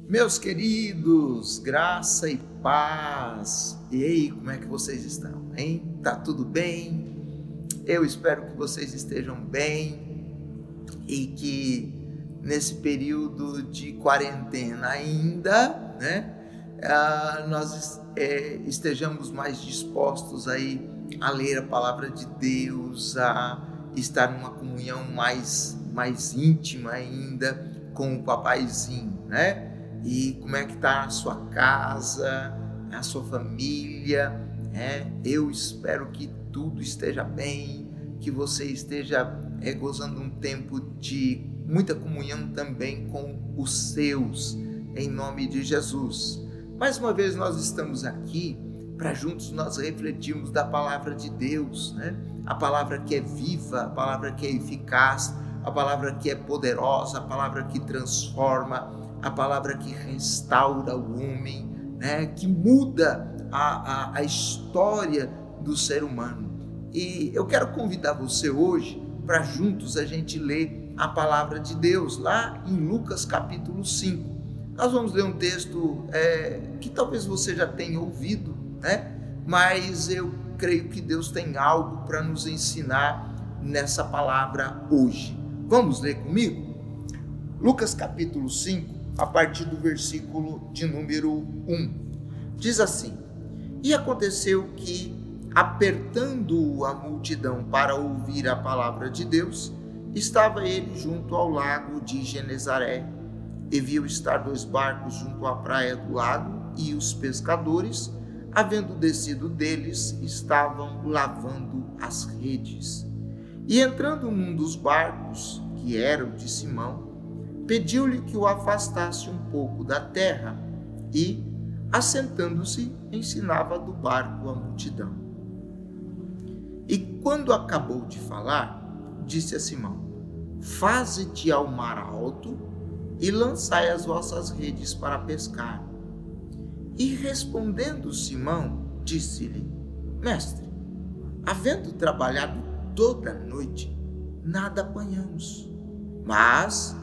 Meus queridos, graça e paz. E aí, como é que vocês estão, hein? Tá tudo bem? Eu espero que vocês estejam bem e que nesse período de quarentena ainda, nós estejamos mais dispostos aí a ler a palavra de Deus, a estar numa comunhão mais íntima ainda com o papaizinho, né? E como é que está a sua casa, a sua família, né? Eu espero que tudo esteja bem, que você esteja gozando um tempo de muita comunhão também com os seus, em nome de Jesus. Mais uma vez nós estamos aqui para juntos nós refletirmos da palavra de Deus, né? A palavra que é viva, a palavra que é eficaz, a palavra que é poderosa, a palavra que transforma, a palavra que restaura o homem, né? Que muda a história do ser humano. E eu quero convidar você hoje para juntos a gente ler a palavra de Deus, lá em Lucas capítulo 5. Nós vamos ler um texto que talvez você já tenha ouvido, né? Mas eu creio que Deus tem algo para nos ensinar nessa palavra hoje. Vamos ler comigo? Lucas capítulo 5, a partir do versículo de número 1. Diz assim: E aconteceu que, apertando a multidão para ouvir a palavra de Deus, estava ele junto ao lago de Genezaré, e viu estar 2 barcos junto à praia do lago, e os pescadores, havendo descido deles, estavam lavando as redes. E entrando num dos barcos, que era o de Simão, pediu-lhe que o afastasse um pouco da terra e, assentando-se, ensinava do barco a multidão. E quando acabou de falar, disse a Simão: Faze-te ao mar alto e lançai as vossas redes para pescar. E respondendo Simão, disse-lhe: Mestre, havendo trabalhado toda a noite, nada apanhamos, mas,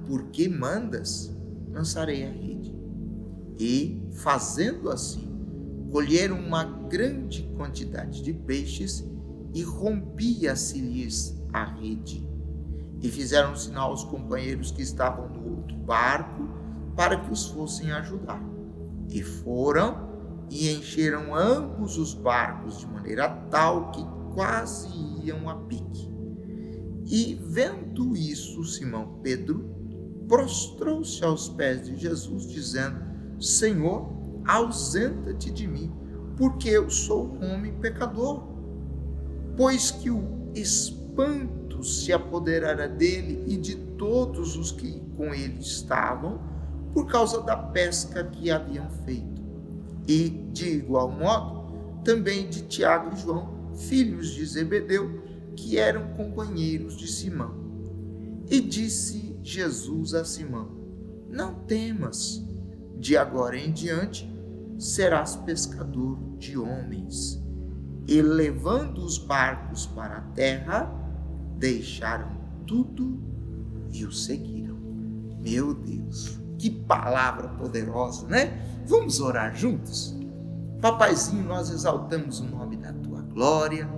porque mandas, lançarei a rede. E, fazendo assim, colheram uma grande quantidade de peixes e rompia-se-lhes a rede. E fizeram sinal aos companheiros que estavam no outro barco para que os fossem ajudar. E foram e encheram ambos os barcos de maneira tal que quase iam a pique. E vendo isso, Simão Pedro prostrou-se aos pés de Jesus, dizendo: Senhor, ausenta-te de mim, porque eu sou um homem pecador. Pois que o espanto se apoderara dele e de todos os que com ele estavam, por causa da pesca que haviam feito. E, de igual modo, também de Tiago e João, filhos de Zebedeu, que eram companheiros de Simão. E disse Jesus a Simão: Não temas, de agora em diante serás pescador de homens. E levando os barcos para a terra, deixaram tudo e o seguiram. Meu Deus, que palavra poderosa, né? Vamos orar juntos? Papaizinho, nós exaltamos o nome da tua glória,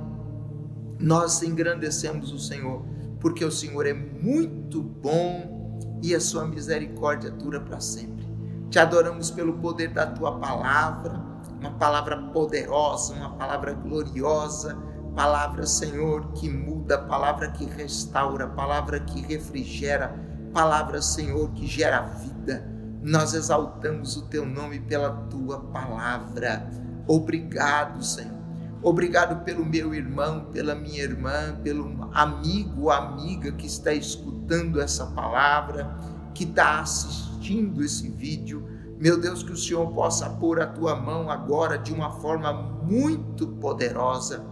nós engrandecemos o Senhor, porque o Senhor é muito bom e a sua misericórdia dura para sempre. Te adoramos pelo poder da tua palavra, uma palavra poderosa, uma palavra gloriosa, palavra, Senhor, que muda, palavra que restaura, palavra que refrigera, palavra, Senhor, que gera vida. Nós exaltamos o teu nome pela tua palavra. Obrigado, Senhor. Obrigado pelo meu irmão, pela minha irmã, pelo amigo ou amiga que está escutando essa palavra, que está assistindo esse vídeo. Meu Deus, que o Senhor possa pôr a tua mão agora de uma forma muito poderosa.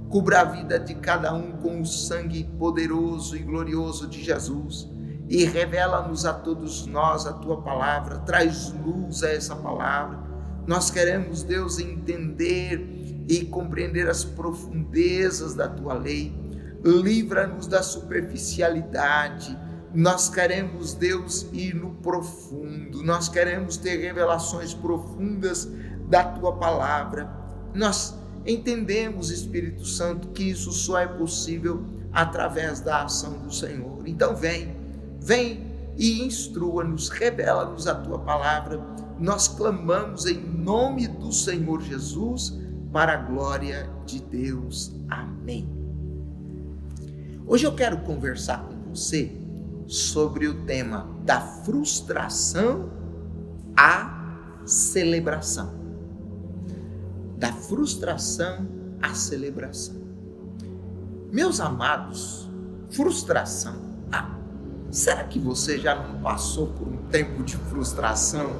Cubra a vida de cada um com o sangue poderoso e glorioso de Jesus. E revela-nos a todos nós a tua palavra. Traz luz a essa palavra. Nós queremos, Deus, entender e compreender as profundezas da tua lei. Livra-nos da superficialidade. Nós queremos, Deus, ir no profundo, nós queremos ter revelações profundas da Tua Palavra. Nós entendemos, Espírito Santo, que isso só é possível através da ação do Senhor. Então vem e instrua-nos, revela-nos a Tua Palavra. Nós clamamos em nome do Senhor Jesus, para a glória de Deus. Amém. Hoje eu quero conversar com você sobre o tema da frustração à celebração. Da frustração à celebração. Meus amados, frustração. Será que você já não passou por um tempo de frustração?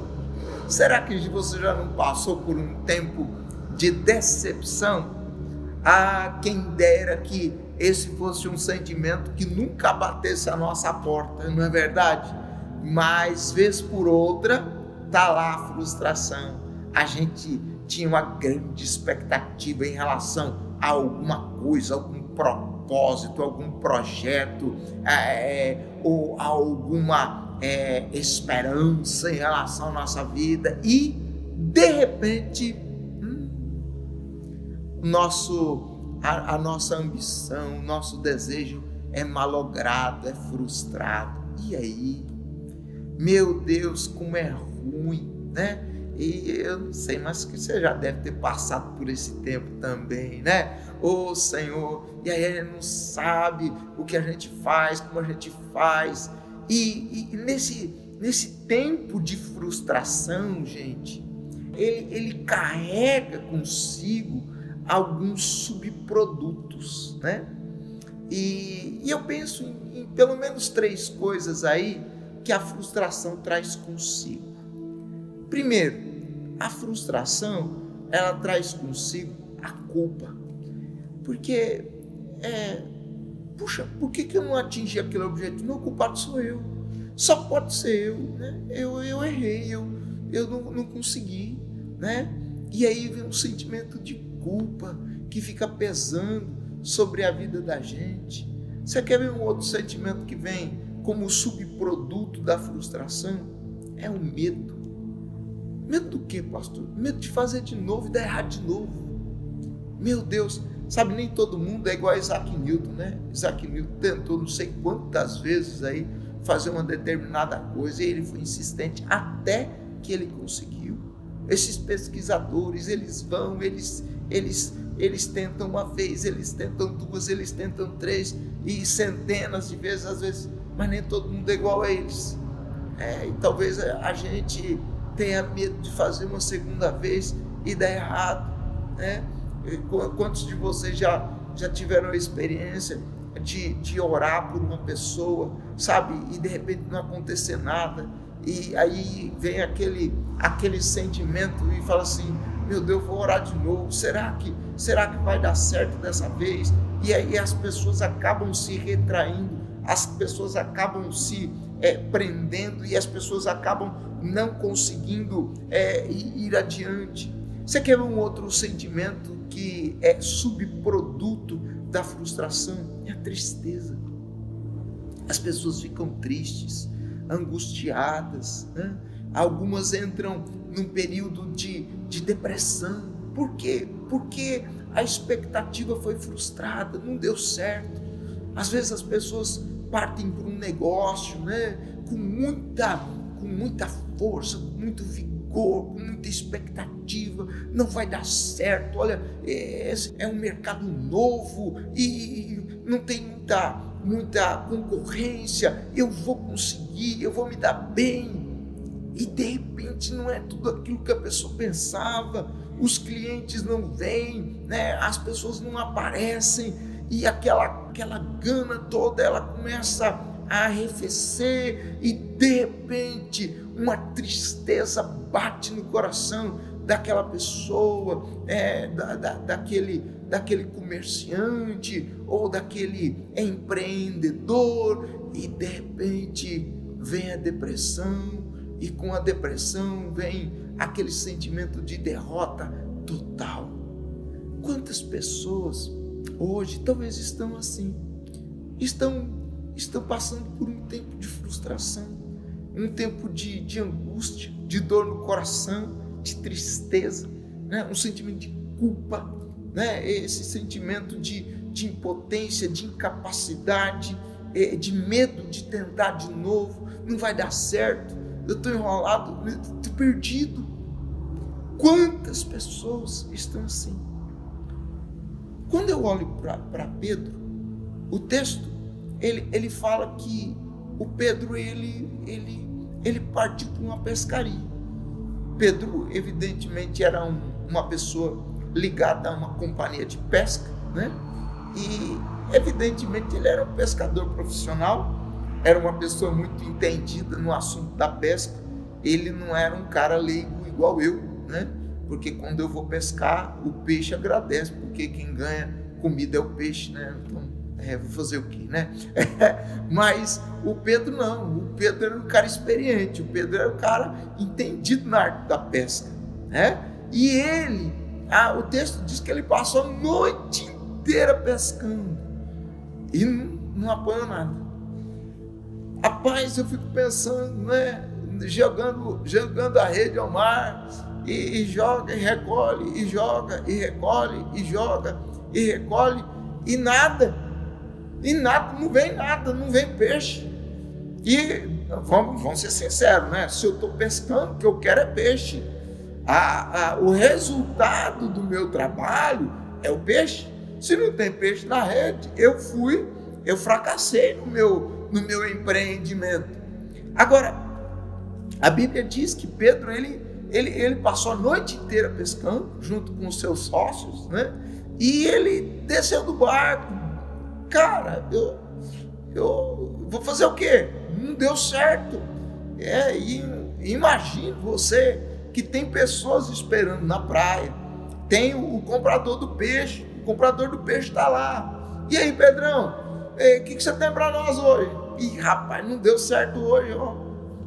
Será que você já não passou por um tempo de decepção? Quem dera que esse fosse um sentimento que nunca batesse a nossa porta, não é verdade? Mas, vez por outra, está lá a frustração. A gente tinha uma grande expectativa em relação a alguma coisa, algum propósito, algum projeto, ou alguma esperança em relação à nossa vida, e de repente a nossa ambição, o nosso desejo é malogrado, é frustrado. E aí, meu Deus, como é ruim, né? E eu não sei, mas que você já deve ter passado por esse tempo também, né? Ô Senhor, e aí a gente não sabe o que a gente faz, como a gente faz. E nesse tempo de frustração, gente, ele carrega consigo alguns subprodutos, né? E eu penso em pelo menos 3 coisas aí que a frustração traz consigo. Primeiro, a frustração, ela traz consigo a culpa. Porque, puxa, por que eu não atingi aquele objetivo? Não, o culpado sou eu. Só pode ser eu, né? Eu errei, eu não consegui, né? E aí vem um sentimento de culpa que fica pesando sobre a vida da gente. Você quer ver um outro sentimento que vem como subproduto da frustração? É o medo. Medo do quê, pastor? Medo de fazer de novo e dar errado de novo. Meu Deus, sabe, nem todo mundo é igual a Isaac Newton, né? Isaac Newton tentou não sei quantas vezes aí fazer uma determinada coisa e ele foi insistente até que ele conseguiu. Esses pesquisadores, eles vão, eles tentam uma vez, eles tentam 2, eles tentam 3 e centenas de vezes, às vezes, mas nem todo mundo é igual a eles. E talvez a gente tenha medo de fazer uma segunda vez e dar errado, né? Quantos de vocês já tiveram a experiência de orar por uma pessoa, sabe, e de repente não acontecer nada, e aí vem aquele sentimento e fala assim, meu Deus, vou orar de novo, será que vai dar certo dessa vez? E aí as pessoas acabam se retraindo, as pessoas acabam se prendendo e as pessoas acabam não conseguindo ir adiante. Você quer ver um outro sentimento que é subproduto da frustração? É a tristeza. As pessoas ficam tristes, angustiadas, né? Algumas entram num período de depressão. Por quê? Porque a expectativa foi frustrada, não deu certo. Às vezes as pessoas partem para um negócio, né? com muita força, com muito vigor, com muita expectativa, não vai dar certo, olha, esse é um mercado novo e não tem muita concorrência, eu vou conseguir, eu vou me dar bem, e de repente não é tudo aquilo que a pessoa pensava, os clientes não vêm, né? As pessoas não aparecem, e aquela gana toda, ela começa a arrefecer, e de repente uma tristeza bate no coração daquela pessoa, daquele comerciante ou daquele empreendedor, e de repente vem a depressão, e com a depressão vem aquele sentimento de derrota total. Quantas pessoas hoje talvez estão assim, estão passando por um tempo de frustração, um tempo de angústia, de dor no coração, de tristeza, né? Um sentimento de culpa, né? Esse sentimento de impotência, de incapacidade, de medo de tentar de novo, não vai dar certo, eu estou enrolado, estou perdido. Quantas pessoas estão assim? Quando eu olho para Pedro, o texto, ele fala que o Pedro, ele partiu para uma pescaria. Pedro, evidentemente, era uma pessoa ligada a uma companhia de pesca, né? E, evidentemente, ele era um pescador profissional, era uma pessoa muito entendida no assunto da pesca. Ele não era um cara leigo igual eu, né? Porque quando eu vou pescar, o peixe agradece, porque quem ganha comida é o peixe, né? Então, vou fazer o quê, né? Mas o Pedro não, o Pedro era um cara experiente, o Pedro era um cara entendido na arte da pesca, né? E ele, o texto diz que ele passou a noite inteira pescando e não apanhou nada. Rapaz, eu fico pensando, né? Jogando a rede ao mar, e joga e recolhe, e joga e recolhe, e joga e recolhe, e nada, não vem nada, não vem peixe. E vamos ser sinceros, né? Se eu estou pescando, o que eu quero é peixe. O resultado do meu trabalho é o peixe. Se não tem peixe na rede, eu fracassei no meu empreendimento. Agora, a Bíblia diz que Pedro, ele passou a noite inteira pescando, junto com os seus sócios, né? E ele desceu do barco. Cara, eu vou fazer o quê? Não deu certo. E imagine você que tem pessoas esperando na praia, tem o comprador do peixe, está lá. E aí, Pedrão, o que você tem para nós hoje? Ih, rapaz, não deu certo hoje, ó,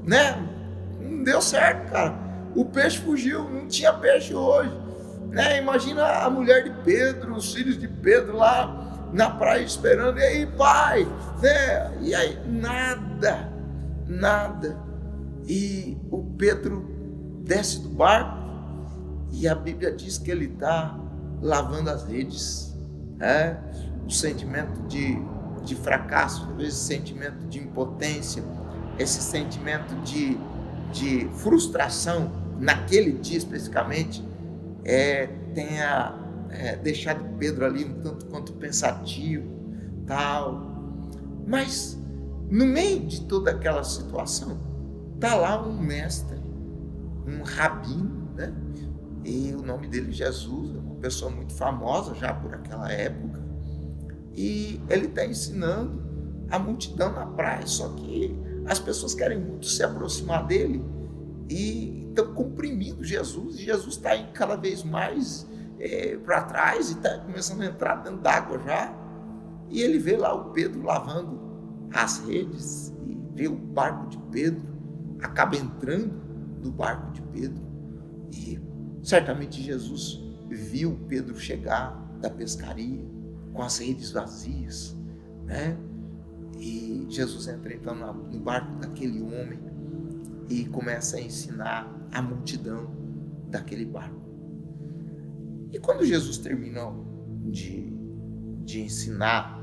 né? Não deu certo, cara. O peixe fugiu, não tinha peixe hoje, né? Imagina a mulher de Pedro, os filhos de Pedro lá na praia esperando. E aí, pai, né? E aí, nada. E o Pedro desce do barco e a Bíblia diz que ele está lavando as redes, né? O sentimento de fracasso, esse sentimento de impotência, esse sentimento de frustração, naquele dia especificamente, tenha deixado Pedro ali um tanto quanto pensativo, tal. Mas no meio de toda aquela situação, está lá um mestre, um rabino, né? E o nome dele é Jesus, é uma pessoa muito famosa já por aquela época, e ele está ensinando a multidão na praia. Só que as pessoas querem muito se aproximar dele e estão comprimindo Jesus, e Jesus está indo cada vez mais para trás e está começando a entrar dentro d'água já. E ele vê lá o Pedro lavando as redes e vê o barco de Pedro, acaba entrando no barco de Pedro, e certamente Jesus viu Pedro chegar da pescaria com as redes vazias, né? E Jesus entra então no barco daquele homem e começa a ensinar a multidão daquele barco. E quando Jesus terminou de ensinar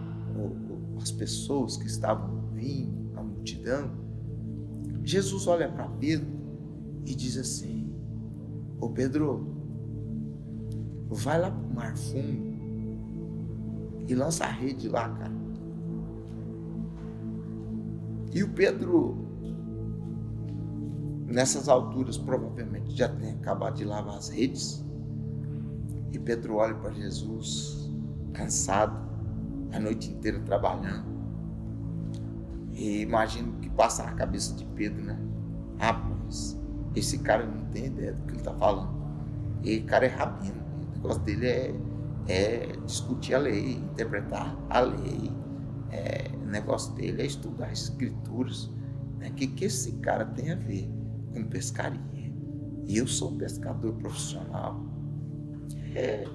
as pessoas que estavam ouvindo, a multidão, Jesus olha para Pedro e diz assim: ô Pedro, vai lá para o mar fundo e lança a rede lá, cara. E o Pedro, nessas alturas, provavelmente já tem acabado de lavar as redes. E Pedro olha para Jesus, cansado, a noite inteira trabalhando. E imagino que passa na cabeça de Pedro, né? Rapaz, esse cara não tem ideia do que ele está falando. E o cara é rabino. O negócio dele é discutir a lei, interpretar a lei. O negócio dele é estudar as escrituras. O que esse cara tem a ver com pescaria? E eu sou pescador profissional.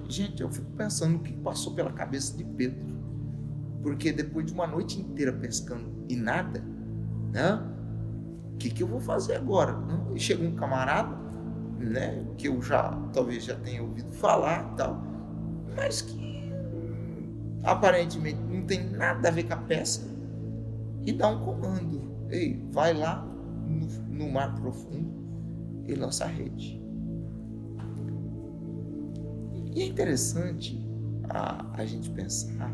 Gente, eu fico pensando o que passou pela cabeça de Pedro. Porque depois de uma noite inteira pescando e nada, né? que eu vou fazer agora? E chega um camarada, né, que eu talvez já tenha ouvido falar e tal, mas que aparentemente não tem nada a ver com a pesca, e dá um comando: ei, vai lá no mar profundo e lança a rede. E é interessante a gente pensar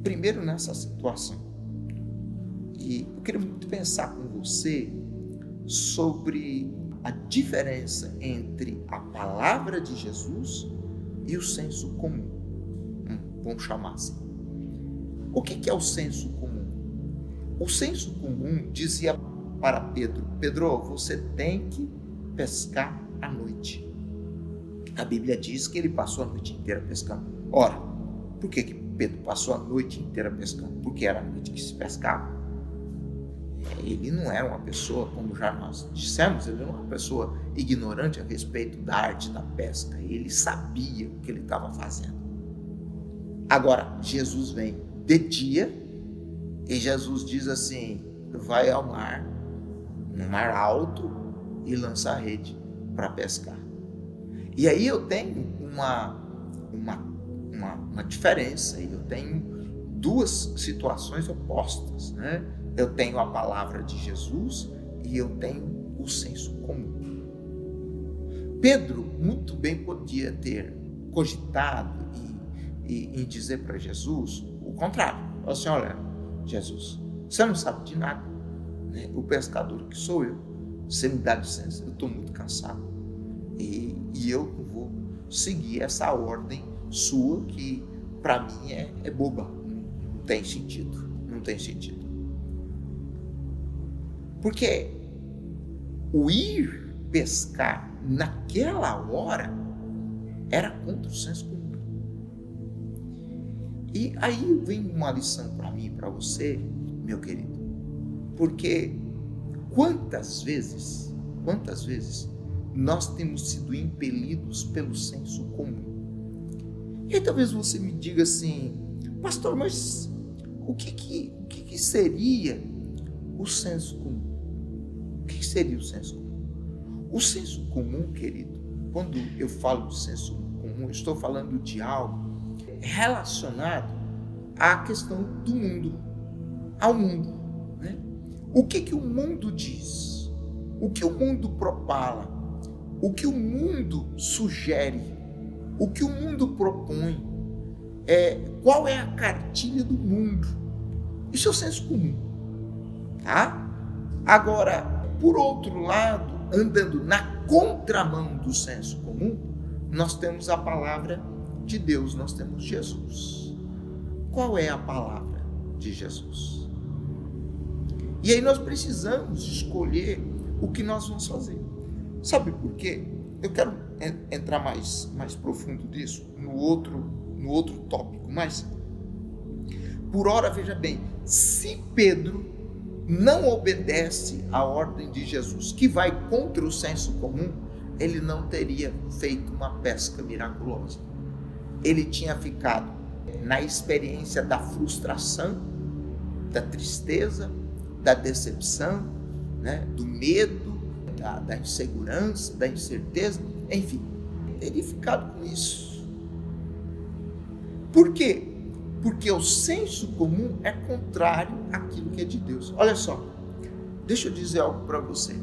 primeiro nessa situação. E eu queria muito pensar com você sobre a diferença entre a palavra de Jesus e o senso comum. Vamos chamar assim. O que é o senso comum? O senso comum dizia para Pedro: Pedro, você tem que pescar à noite. A Bíblia diz que ele passou a noite inteira pescando. Ora, por que Pedro passou a noite inteira pescando? Porque era a noite que se pescava. Ele não era uma pessoa, como já nós dissemos, ele era uma pessoa ignorante a respeito da arte da pesca. Ele sabia o que ele estava fazendo. Agora, Jesus vem de dia e Jesus diz assim: vai ao mar, no mar alto, e lança a rede para pescar. E aí eu tenho uma diferença, eu tenho duas situações opostas, né? Eu tenho a palavra de Jesus e eu tenho o senso comum. Pedro muito bem podia ter cogitado e dizer para Jesus o contrário. Assim: olha, Jesus, você não sabe de nada, né? O pescador que sou eu, você me dá licença, eu estou muito cansado e eu não vou seguir essa ordem sua que para mim é boba, não tem sentido, não tem sentido. Porque o ir pescar naquela hora era contra o senso comum. E aí vem uma lição para mim e para você, meu querido, porque quantas vezes nós temos sido impelidos pelo senso comum. E aí talvez você me diga assim: pastor, mas o que seria o senso comum? O que seria o senso comum? O senso comum, querido, quando eu falo de senso comum, eu estou falando de algo relacionado à questão do mundo, ao mundo, né? O que o mundo diz? O que o mundo propala? O que o mundo sugere? O que o mundo propõe? Qual é a cartilha do mundo? Isso é o senso comum, tá? Agora, por outro lado, andando na contramão do senso comum, nós temos a palavra de Deus, nós temos Jesus. Qual é a palavra de Jesus? E aí nós precisamos escolher o que nós vamos fazer. Sabe por quê? Eu quero entrar mais profundo disso no outro tópico, mas por ora, veja bem, se Pedro não obedece à ordem de Jesus, que vai contra o senso comum, ele não teria feito uma pesca miraculosa. Ele tinha ficado na experiência da frustração, da tristeza, da decepção, né? Do medo, da insegurança, da incerteza, enfim, teria ficado com isso. Por quê? Porque o senso comum é contrário àquilo que é de Deus. Olha só, deixa eu dizer algo para você.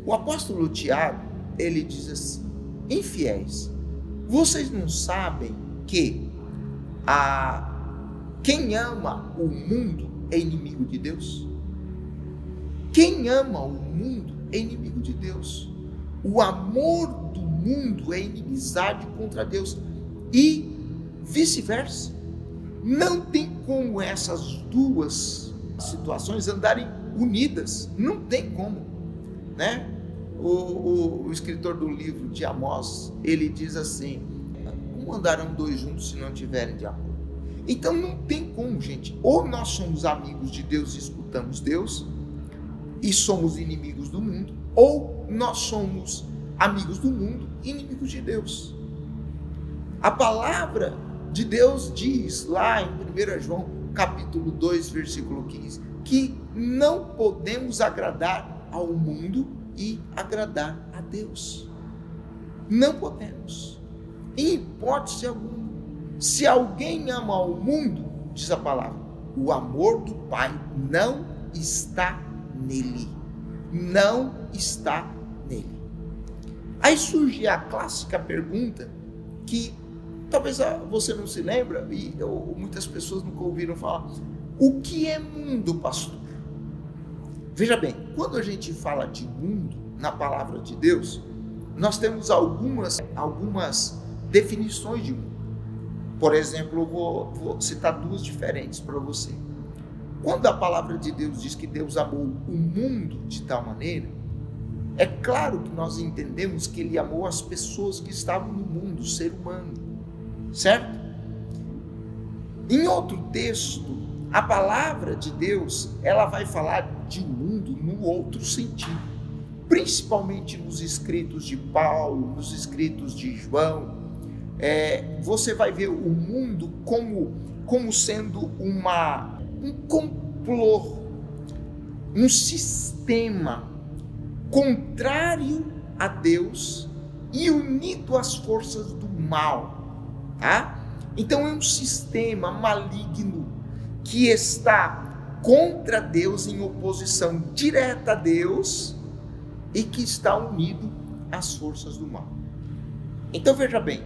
O apóstolo Tiago, ele diz assim: infiéis, vocês não sabem que quem ama o mundo é inimigo de Deus? Quem ama o mundo é inimigo de Deus. O amor do mundo é inimizade contra Deus e vice-versa. Não tem como essas duas situações andarem unidas, não tem como, né? O escritor do livro de Amós, ele diz assim: como andarão dois juntos se não tiverem de acordo? Então não tem como, gente. Ou nós somos amigos de Deus e escutamos Deus e somos inimigos do mundo, ou nós somos amigos do mundo e inimigos de Deus. A palavra de Deus diz lá em 1 João capítulo 2, versículo 15, que não podemos agradar ao mundo e agradar a Deus. Não podemos, em hipótese alguma. Se alguém ama o mundo, diz a palavra, o amor do Pai não está nele. Não está nele. Aí surge a clássica pergunta que talvez você não se lembra ou muitas pessoas nunca ouviram falar. O que é mundo, pastor? Veja bem, quando a gente fala de mundo na palavra de Deus, nós temos algumas definições de mundo. Por exemplo, eu vou citar duas diferentes para você. Quando a palavra de Deus diz que Deus amou o mundo de tal maneira, é claro que nós entendemos que Ele amou as pessoas que estavam no mundo, o ser humano, certo? Em outro texto, a palavra de Deus, ela vai falar de mundo no outro sentido, principalmente nos escritos de Paulo, nos escritos de João. Você vai ver o mundo como sendo um complô, um sistema contrário a Deus e unido às forças do mal, tá? Então é um sistema maligno que está contra Deus, em oposição direta a Deus, e que está unido às forças do mal. Então veja bem,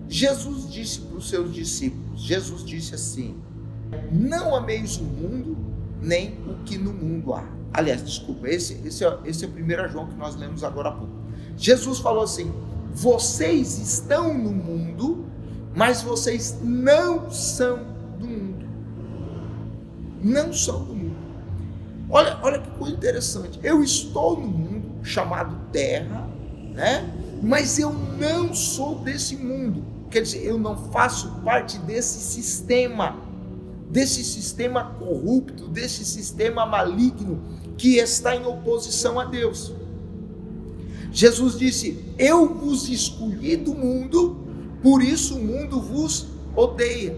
Jesus disse para os seus discípulos, Jesus disse assim: não ameis o mundo, nem o que no mundo há. Aliás, desculpa, esse é o 1 João que nós lemos agora há pouco. Jesus falou assim: vocês estão no mundo, mas vocês não são do mundo. Não são do mundo. Olha que coisa interessante. Eu estou no mundo chamado terra, né? Mas eu não sou desse mundo. Quer dizer, eu não faço parte desse sistema corrupto, desse sistema maligno que está em oposição a Deus. Jesus disse: eu vos escolhi do mundo, por isso o mundo vos odeia.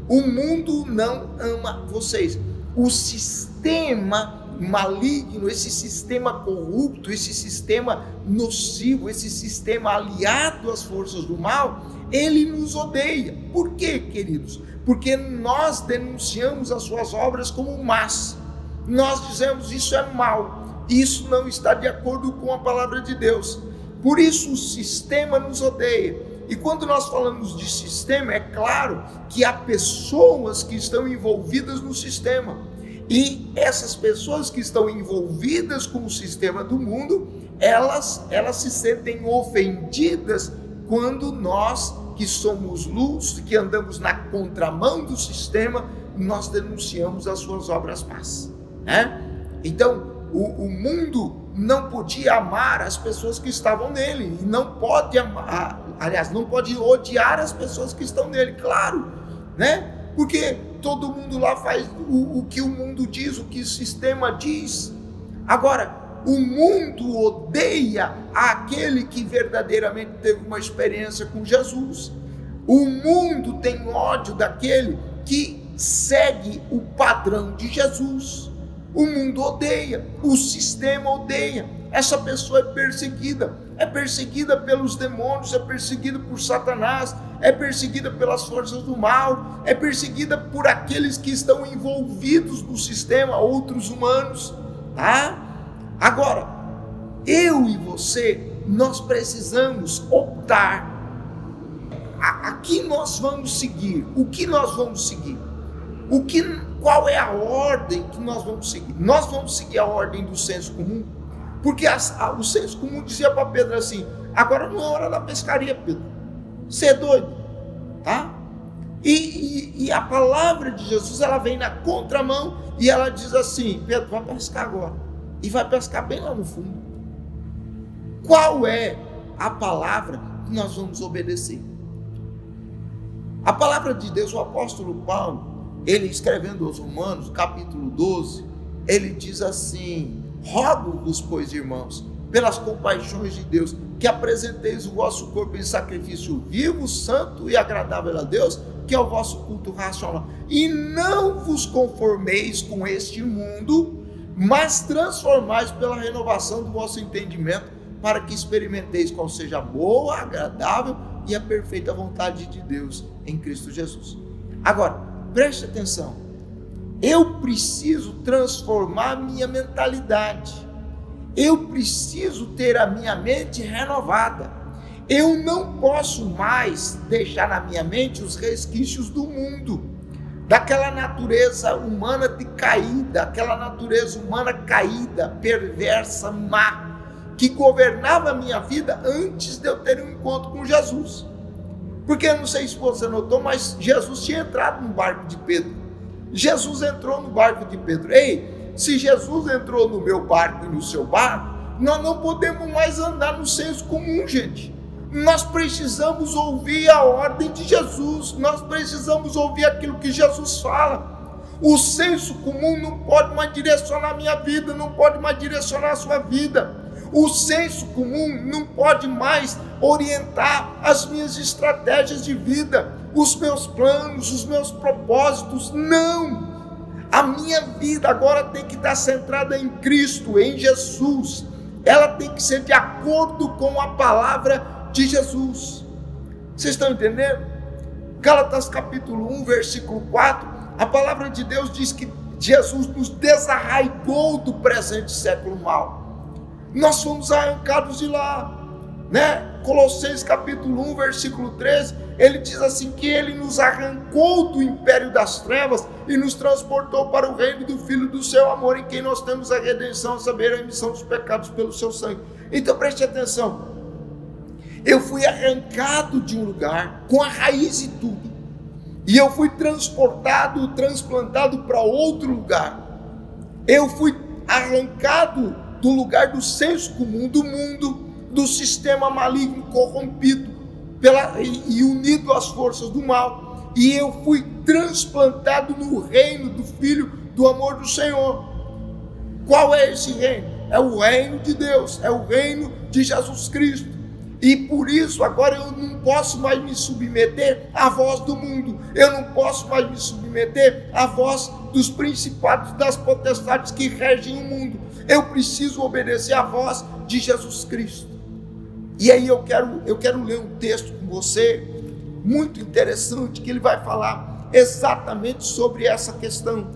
O mundo não ama vocês. O sistema maligno, esse sistema corrupto, esse sistema nocivo, esse sistema aliado às forças do mal, ele nos odeia. Por quê, queridos? Porque nós denunciamos as suas obras como más. Nós dizemos: isso é mal, isso não está de acordo com a palavra de Deus. Por isso o sistema nos odeia. E quando nós falamos de sistema, é claro que há pessoas que estão envolvidas no sistema. E essas pessoas que estão envolvidas com o sistema do mundo, elas se sentem ofendidas quando nós, que somos luz, que andamos na contramão do sistema, nós denunciamos as suas obras más, né? Então, o mundo não podia amar as pessoas que estavam nele, e não pode amar, aliás, não pode odiar as pessoas que estão nele, claro, né? Porque todo mundo lá faz o que o mundo diz, o que o sistema diz. Agora, o mundo odeia aquele que verdadeiramente teve uma experiência com Jesus. O mundo tem ódio daquele que segue o padrão de Jesus. O mundo odeia, o sistema odeia. Essa pessoa é perseguida pelos demônios, é perseguida por Satanás, é perseguida pelas forças do mal, é perseguida por aqueles que estão envolvidos no sistema, outros humanos, tá? Agora, eu e você, nós precisamos optar a que nós vamos seguir, o que nós vamos seguir, qual é a ordem que nós vamos seguir. Nós vamos seguir a ordem do senso comum, porque o senso comum dizia para Pedro assim: agora não é hora da pescaria, Pedro, você é doido, tá? E a palavra de Jesus, ela vem na contramão e ela diz assim: Pedro, vai pescar agora, e vai pescar bem lá no fundo. Qual é a palavra que nós vamos obedecer? A palavra de Deus, o apóstolo Paulo, ele escrevendo aos Romanos, capítulo 12, ele diz assim: rogo-vos, pois, irmãos, pelas compaixões de Deus, que apresenteis o vosso corpo em sacrifício vivo, santo e agradável a Deus, que é o vosso culto racional. E não vos conformeis com este mundo, mas transformais pela renovação do vosso entendimento, para que experimenteis qual seja a boa, agradável e a perfeita vontade de Deus em Cristo Jesus. Agora, preste atenção, eu preciso transformar minha mentalidade, eu preciso ter a minha mente renovada, eu não posso mais deixar na minha mente os resquícios do mundo, daquela natureza humana decaída, aquela natureza humana caída, perversa, má, que governava a minha vida antes de eu ter um encontro com Jesus. Porque eu não sei se você notou, mas Jesus tinha entrado no barco de Pedro. Jesus entrou no barco de Pedro. Ei, se Jesus entrou no meu barco e no seu barco, nós não podemos mais andar no senso comum, gente. Nós precisamos ouvir a ordem de Jesus, nós precisamos ouvir aquilo que Jesus fala. O senso comum não pode mais direcionar a minha vida, não pode mais direcionar a sua vida. O senso comum não pode mais orientar as minhas estratégias de vida, os meus planos, os meus propósitos. Não! A minha vida agora tem que estar centrada em Cristo, em Jesus. Ela tem que ser de acordo com a palavra de Jesus. Vocês estão entendendo? Gálatas capítulo 1, versículo 4, a palavra de Deus diz que Jesus nos desarraigou do presente século mau. Nós fomos arrancados de lá, né? Colossenses capítulo 1, versículo 13, ele diz assim que ele nos arrancou do império das trevas e nos transportou para o reino do Filho do seu amor, em quem nós temos a redenção, a saber, a remissão dos pecados pelo seu sangue. Então preste atenção, eu fui arrancado de um lugar com a raiz e tudo, e eu fui transportado, transplantado para outro lugar. Eu fui arrancado do lugar do senso comum do mundo, do sistema maligno corrompido e unido às forças do mal, e eu fui transplantado no reino do Filho do amor do Senhor. Qual é esse reino? É o reino de Deus, é o reino de Jesus Cristo. E por isso agora eu não posso mais me submeter à voz do mundo, eu não posso mais me submeter à voz dos principados, das potestades que regem o mundo. Eu preciso obedecer à voz de Jesus Cristo. E aí eu quero ler um texto com você, muito interessante, que ele vai falar exatamente sobre essa questão.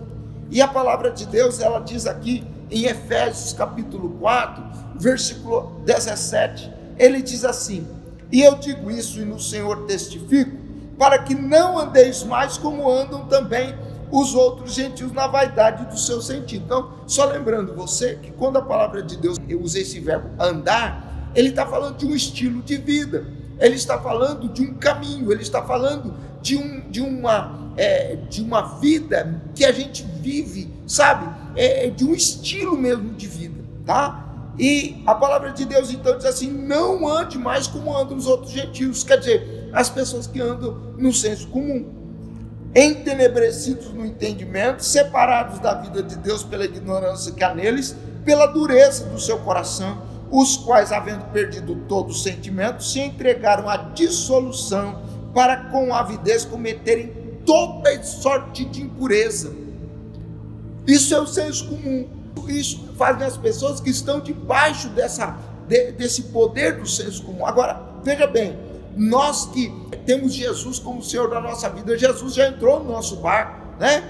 E a palavra de Deus, ela diz aqui em Efésios capítulo 4, versículo 17, ele diz assim: e eu digo isso e no Senhor testifico, para que não andeis mais como andam também os outros gentios na vaidade do seu sentido. Então, só lembrando você que quando a palavra de Deus usa esse verbo andar, ele está falando de um estilo de vida, ele está falando de um caminho, ele está falando de uma vida que a gente vive, sabe? De um estilo mesmo de vida, tá? E a palavra de Deus então diz assim: não ande mais como andam os outros gentios, quer dizer, as pessoas que andam no senso comum, entenebrecidos no entendimento, separados da vida de Deus pela ignorância que há neles, pela dureza do seu coração, os quais, havendo perdido todo o sentimento, se entregaram à dissolução, para com avidez cometerem toda sorte de impureza. Isso é o senso comum. Isso faz as pessoas que estão debaixo desse poder do senso comum. Agora, veja bem, nós que temos Jesus como Senhor da nossa vida, Jesus já entrou no nosso barco, né?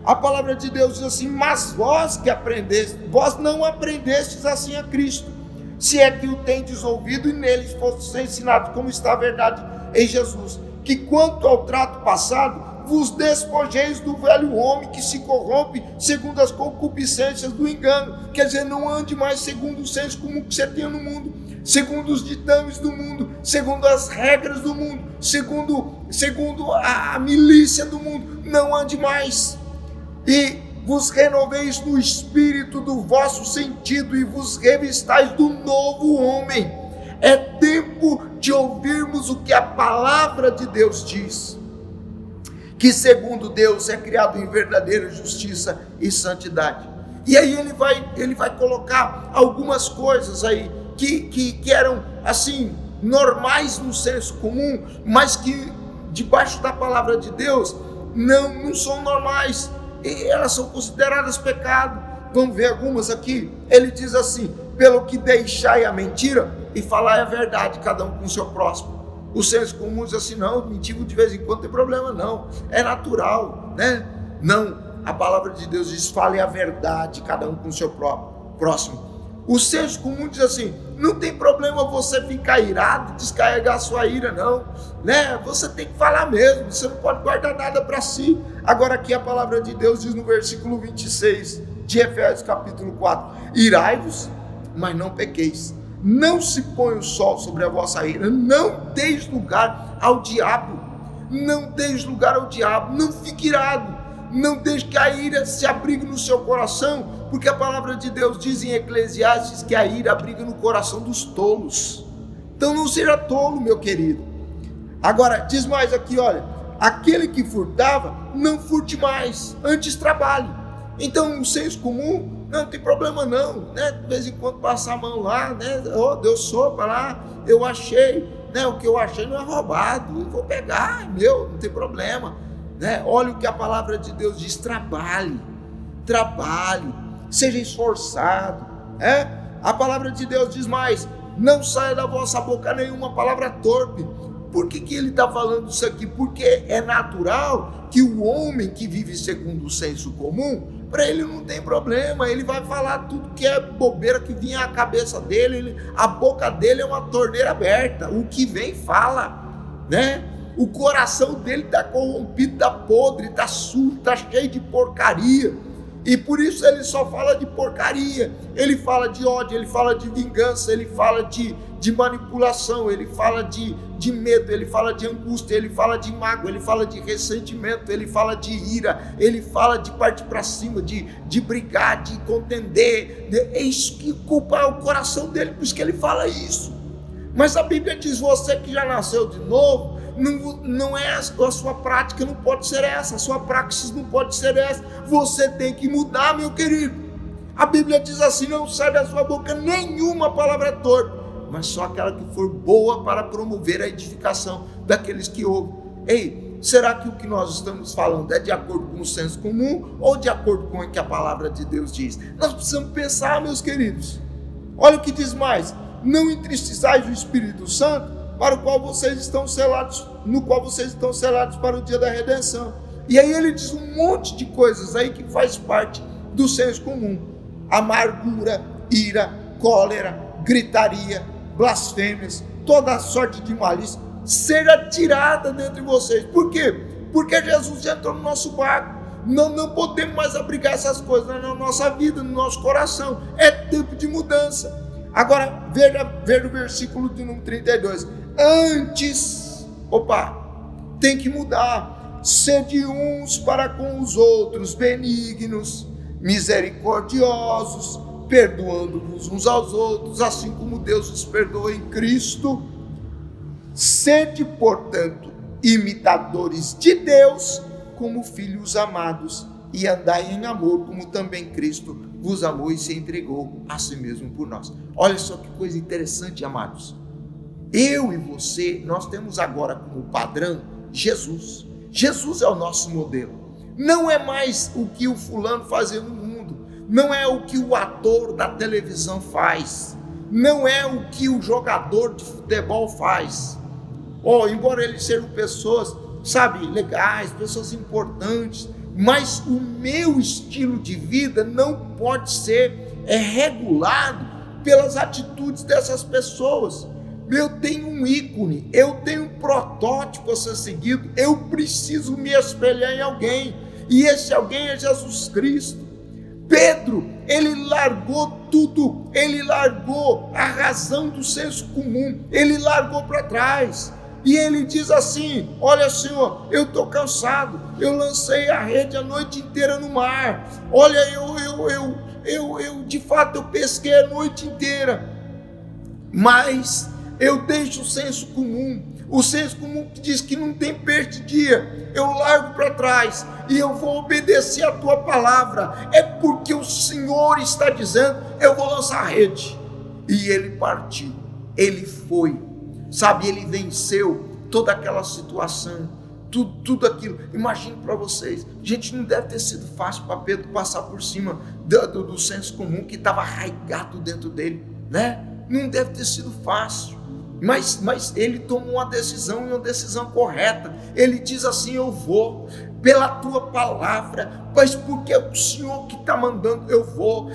A palavra de Deus diz assim: mas vós que aprendestes, vós não aprendestes assim a Cristo, se é que o tendes ouvido e neles fostes ensinados, como está a verdade em Jesus, que quanto ao trato passado, vos despojeis do velho homem que se corrompe segundo as concupiscências do engano. Quer dizer, não ande mais segundo o senso comum que você tem no mundo, segundo os ditames do mundo, segundo as regras do mundo, segundo a milícia do mundo. Não ande mais. E vos renoveis no espírito do vosso sentido e vos revistais do novo homem. É tempo de ouvirmos o que a palavra de Deus diz, que segundo Deus é criado em verdadeira justiça e santidade. E aí ele vai colocar algumas coisas aí que eram assim normais no senso comum, mas que debaixo da palavra de Deus não são normais, e elas são consideradas pecado. Vamos ver algumas aqui. Ele diz assim: pelo que deixai a mentira e falai a verdade, cada um com o seu próximo. O senso comum diz assim: não, mentir de vez em quando não tem problema não, é natural, né? Não, a palavra de Deus diz: fale a verdade, cada um com o seu próximo. O senso comum diz assim: não tem problema você ficar irado, descarregar sua ira não, né? Você tem que falar mesmo, você não pode guardar nada para si. Agora aqui a palavra de Deus diz no versículo 26 de Efésios capítulo 4: irai-vos, mas não pequeis. Não se põe o sol sobre a vossa ira, não deis lugar ao diabo, não deis lugar ao diabo, não fique irado, não deixe que a ira se abrigue no seu coração, porque a palavra de Deus diz em Eclesiastes que a ira abriga no coração dos tolos. Então não seja tolo, meu querido. Agora diz mais aqui, olha: aquele que furtava, não furte mais, antes trabalhe. Então o senso comum, não tem problema não, né? De vez em quando passar a mão lá, né? Oh, deu sopa lá, eu achei, né? O que eu achei não é roubado, eu vou pegar, é meu, não tem problema, né? Olha o que a palavra de Deus diz: trabalhe, seja esforçado, A palavra de Deus diz mais: não saia da vossa boca nenhuma palavra torpe. Por que ele está falando isso aqui? Porque é natural que o homem que vive segundo o senso comum, para ele não tem problema, ele vai falar tudo que é bobeira que vinha à cabeça dele, a boca dele é uma torneira aberta, o que vem fala, né? O coração dele está corrompido, está podre, está sujo, está cheio de porcaria, e por isso ele só fala de porcaria. Ele fala de ódio, ele fala de vingança, ele fala de manipulação, ele fala de medo, ele fala de angústia, ele fala de mágoa, ele fala de ressentimento, ele fala de ira, ele fala de partir para cima, de brigar, de contender. É isso que culpa o coração dele, por isso que ele fala isso. Mas a Bíblia diz: você que já nasceu de novo, não é a sua prática, não pode ser essa, a sua praxis não pode ser essa, você tem que mudar, meu querido. A Bíblia diz assim: não sai da sua boca nenhuma palavra torpe, mas só aquela que for boa para promover a edificação daqueles que ouvem. Ei, será que o que nós estamos falando é de acordo com o senso comum ou de acordo com o que a palavra de Deus diz? Nós precisamos pensar, meus queridos. Olha o que diz mais: não entristeçais o Espírito Santo, para o qual vocês estão selados, no qual vocês estão selados para o dia da redenção. E aí ele diz um monte de coisas aí que faz parte do senso comum: amargura, ira, cólera, gritaria, blasfêmias, toda sorte de malícia seja tirada dentre vocês. Por quê? Porque Jesus já entrou no nosso barco. Não podemos mais abrigar essas coisas na nossa vida, no nosso coração. É tempo de mudança. Agora veja o versículo de número 32. Antes, tem que mudar. Sede uns para com os outros benignos, misericordiosos, perdoando-vos uns aos outros, assim como Deus os perdoa em Cristo. Sede, portanto, imitadores de Deus, como filhos amados, e andai em amor, como também Cristo vos amou e se entregou a si mesmo por nós. Olha só que coisa interessante, amados. Eu e você, nós temos agora como padrão Jesus. Jesus é o nosso modelo. Não é mais o que o fulano fazia no mundo, não é o que o ator da televisão faz, não é o que o jogador de futebol faz. Embora eles sejam pessoas, legais, pessoas importantes, mas o meu estilo de vida não pode ser regulado pelas atitudes dessas pessoas. Eu tenho um ícone, eu tenho um protótipo a ser seguido, eu preciso me espelhar em alguém, e esse alguém é Jesus Cristo. Pedro, ele largou tudo, ele largou a razão do senso comum, ele largou para trás, e ele diz assim: olha, Senhor, eu estou cansado, eu lancei a rede a noite inteira no mar, olha, eu de fato eu pesquei a noite inteira, mas eu deixo o senso comum que diz que não tem peixe de dia, eu largo para trás e eu vou obedecer a tua palavra, é porque o Senhor está dizendo, eu vou lançar a rede. E ele partiu, ele foi, ele venceu toda aquela situação, tudo aquilo. Imagine para vocês, gente, não deve ter sido fácil para Pedro passar por cima do senso comum que estava arraigado dentro dele, né? Não deve ter sido fácil, mas ele tomou uma decisão, e uma decisão correta. Ele diz assim: eu vou pela tua palavra, mas porque é o Senhor que está mandando, eu vou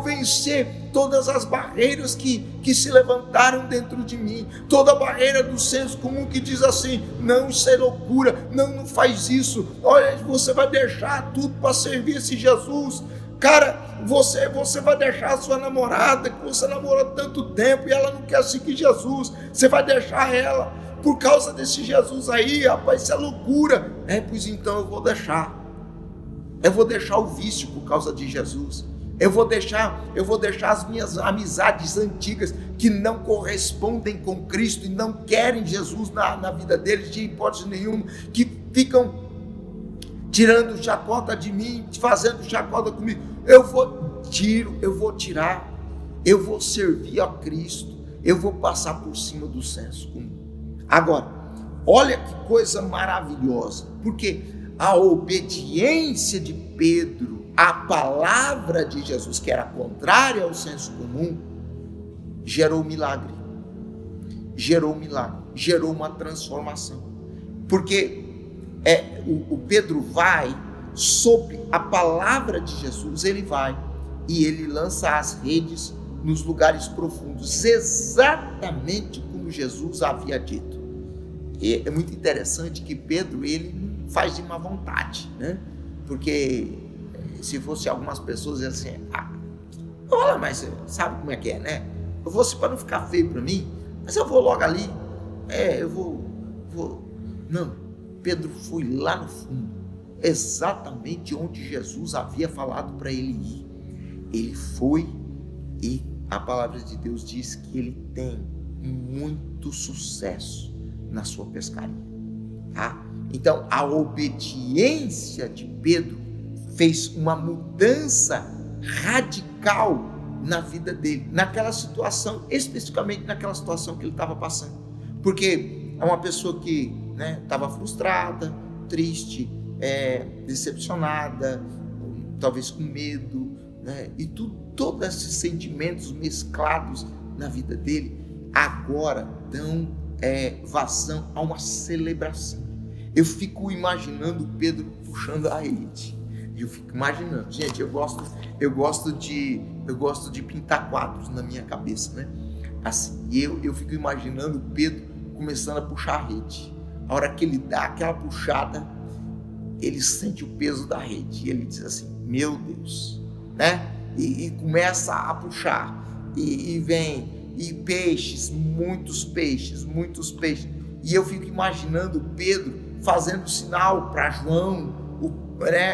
vencer todas as barreiras que se levantaram dentro de mim, toda a barreira do senso comum que diz assim: não, isso é loucura, não faz isso, olha, você vai deixar tudo para servir esse Jesus. Cara, você vai deixar a sua namorada, que você namorou tanto tempo e ela não quer seguir Jesus, você vai deixar ela por causa desse Jesus aí, rapaz, isso é loucura. Pois então eu vou deixar o vício por causa de Jesus, eu vou deixar as minhas amizades antigas que não correspondem com Cristo e não querem Jesus na vida deles de hipótese nenhuma, que ficam tirando chacota de mim, fazendo chacota comigo. Eu vou tirar, eu vou servir a Cristo, eu vou passar por cima do senso comum. Agora, olha que coisa maravilhosa, porque a obediência de Pedro à palavra de Jesus, que era contrária ao senso comum, gerou milagre, gerou uma transformação, porque o Pedro vai sobre a palavra de Jesus, ele vai e ele lança as redes nos lugares profundos, exatamente como Jesus havia dito. E é muito interessante que Pedro, ele não faz de má vontade, né? Porque se fosse algumas pessoas assim, olha, mas sabe como é que é, né? Eu vou, para não ficar feio para mim, mas eu vou logo ali, eu vou. Não, Pedro foi lá no fundo, exatamente onde Jesus havia falado para ele ir. Ele foi, e a palavra de Deus diz que ele tem muito sucesso na sua pescaria, tá? Então a obediência de Pedro fez uma mudança radical na vida dele, naquela situação, especificamente naquela situação que ele estava passando, porque é uma pessoa que estava frustrada, triste, decepcionada, talvez com medo, e todos esses sentimentos mesclados na vida dele agora dão vazão a uma celebração. Eu fico imaginando Pedro puxando a rede. Eu fico imaginando, gente, eu gosto de pintar quadros na minha cabeça, né? Assim, eu fico imaginando Pedro começando a puxar a rede. A hora que ele dá aquela puxada, ele sente o peso da rede e ele diz assim: meu Deus, né? E começa a puxar e vem, e peixes, muitos peixes, e eu fico imaginando Pedro fazendo sinal para João,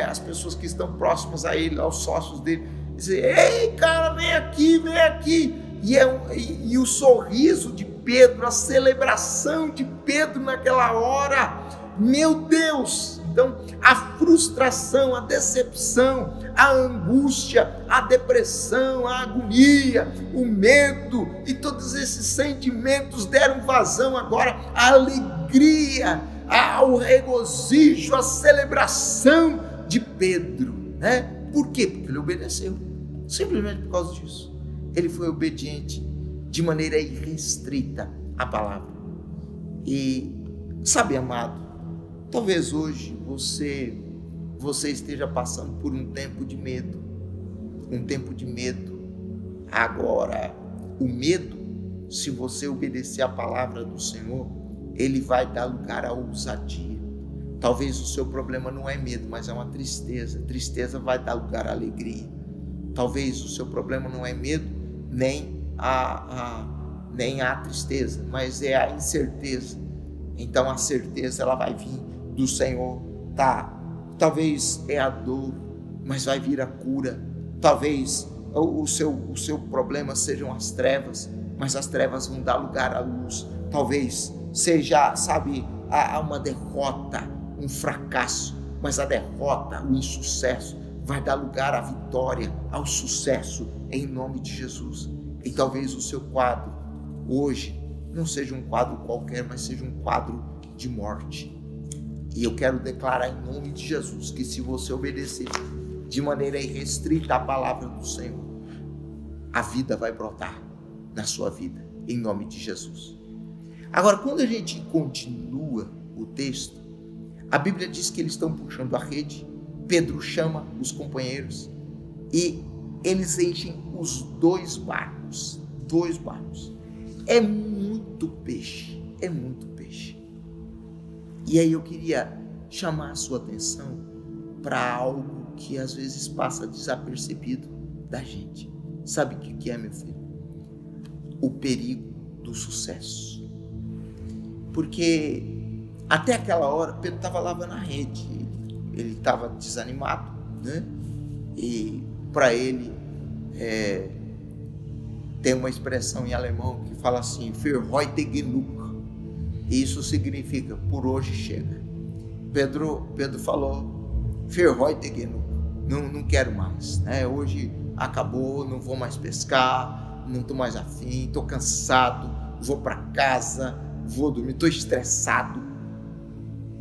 as pessoas que estão próximas a ele, aos sócios dele, dizer: ei, cara, vem aqui, e o sorriso de Pedro, a celebração de Pedro naquela hora, meu Deus! Então a frustração, a decepção, a angústia, a depressão, a agonia, o medo e todos esses sentimentos deram vazão agora à alegria, ao regozijo, à celebração de Pedro, né? Por quê? Porque ele obedeceu, simplesmente por causa disso. Ele foi obediente de maneira irrestrita à palavra. E sabe, amado, talvez hoje você esteja passando por um tempo de medo. Agora, o medo, se você obedecer à palavra do Senhor, ele vai dar lugar à ousadia. Talvez o seu problema não é medo, mas é uma tristeza. Tristeza vai dar lugar à alegria. Talvez o seu problema não é medo, nem a tristeza, mas é a incerteza. Então a certeza, ela vai vir do Senhor, tá? Talvez é a dor, mas vai vir a cura. Talvez o seu problema sejam as trevas, mas as trevas vão dar lugar à luz. Talvez seja, sabe, uma derrota, um fracasso, mas a derrota, o insucesso, vai dar lugar à vitória, ao sucesso, em nome de Jesus. E talvez o seu quadro hoje não seja um quadro qualquer, mas seja um quadro de morte. E eu quero declarar em nome de Jesus que se você obedecer de maneira irrestrita à palavra do Senhor, a vida vai brotar na sua vida, em nome de Jesus. Agora, quando a gente continua o texto, a Bíblia diz que eles estão puxando a rede, Pedro chama os companheiros e eles enchem os dois barcos. É muito peixe, é muito peixe. E aí eu queria chamar a sua atenção para algo que às vezes passa desapercebido da gente. Sabe o que é, meu filho? O perigo do sucesso. Porque até aquela hora Pedro estava lavando a rede, ele estava desanimado, né? E para ele tem uma expressão em alemão que fala assim, für heute genug. Isso significa, por hoje chega. Pedro falou, für heute genug, não quero mais, né? Hoje acabou, não vou mais pescar, não estou mais afim, estou cansado, vou para casa, vou dormir, estou estressado.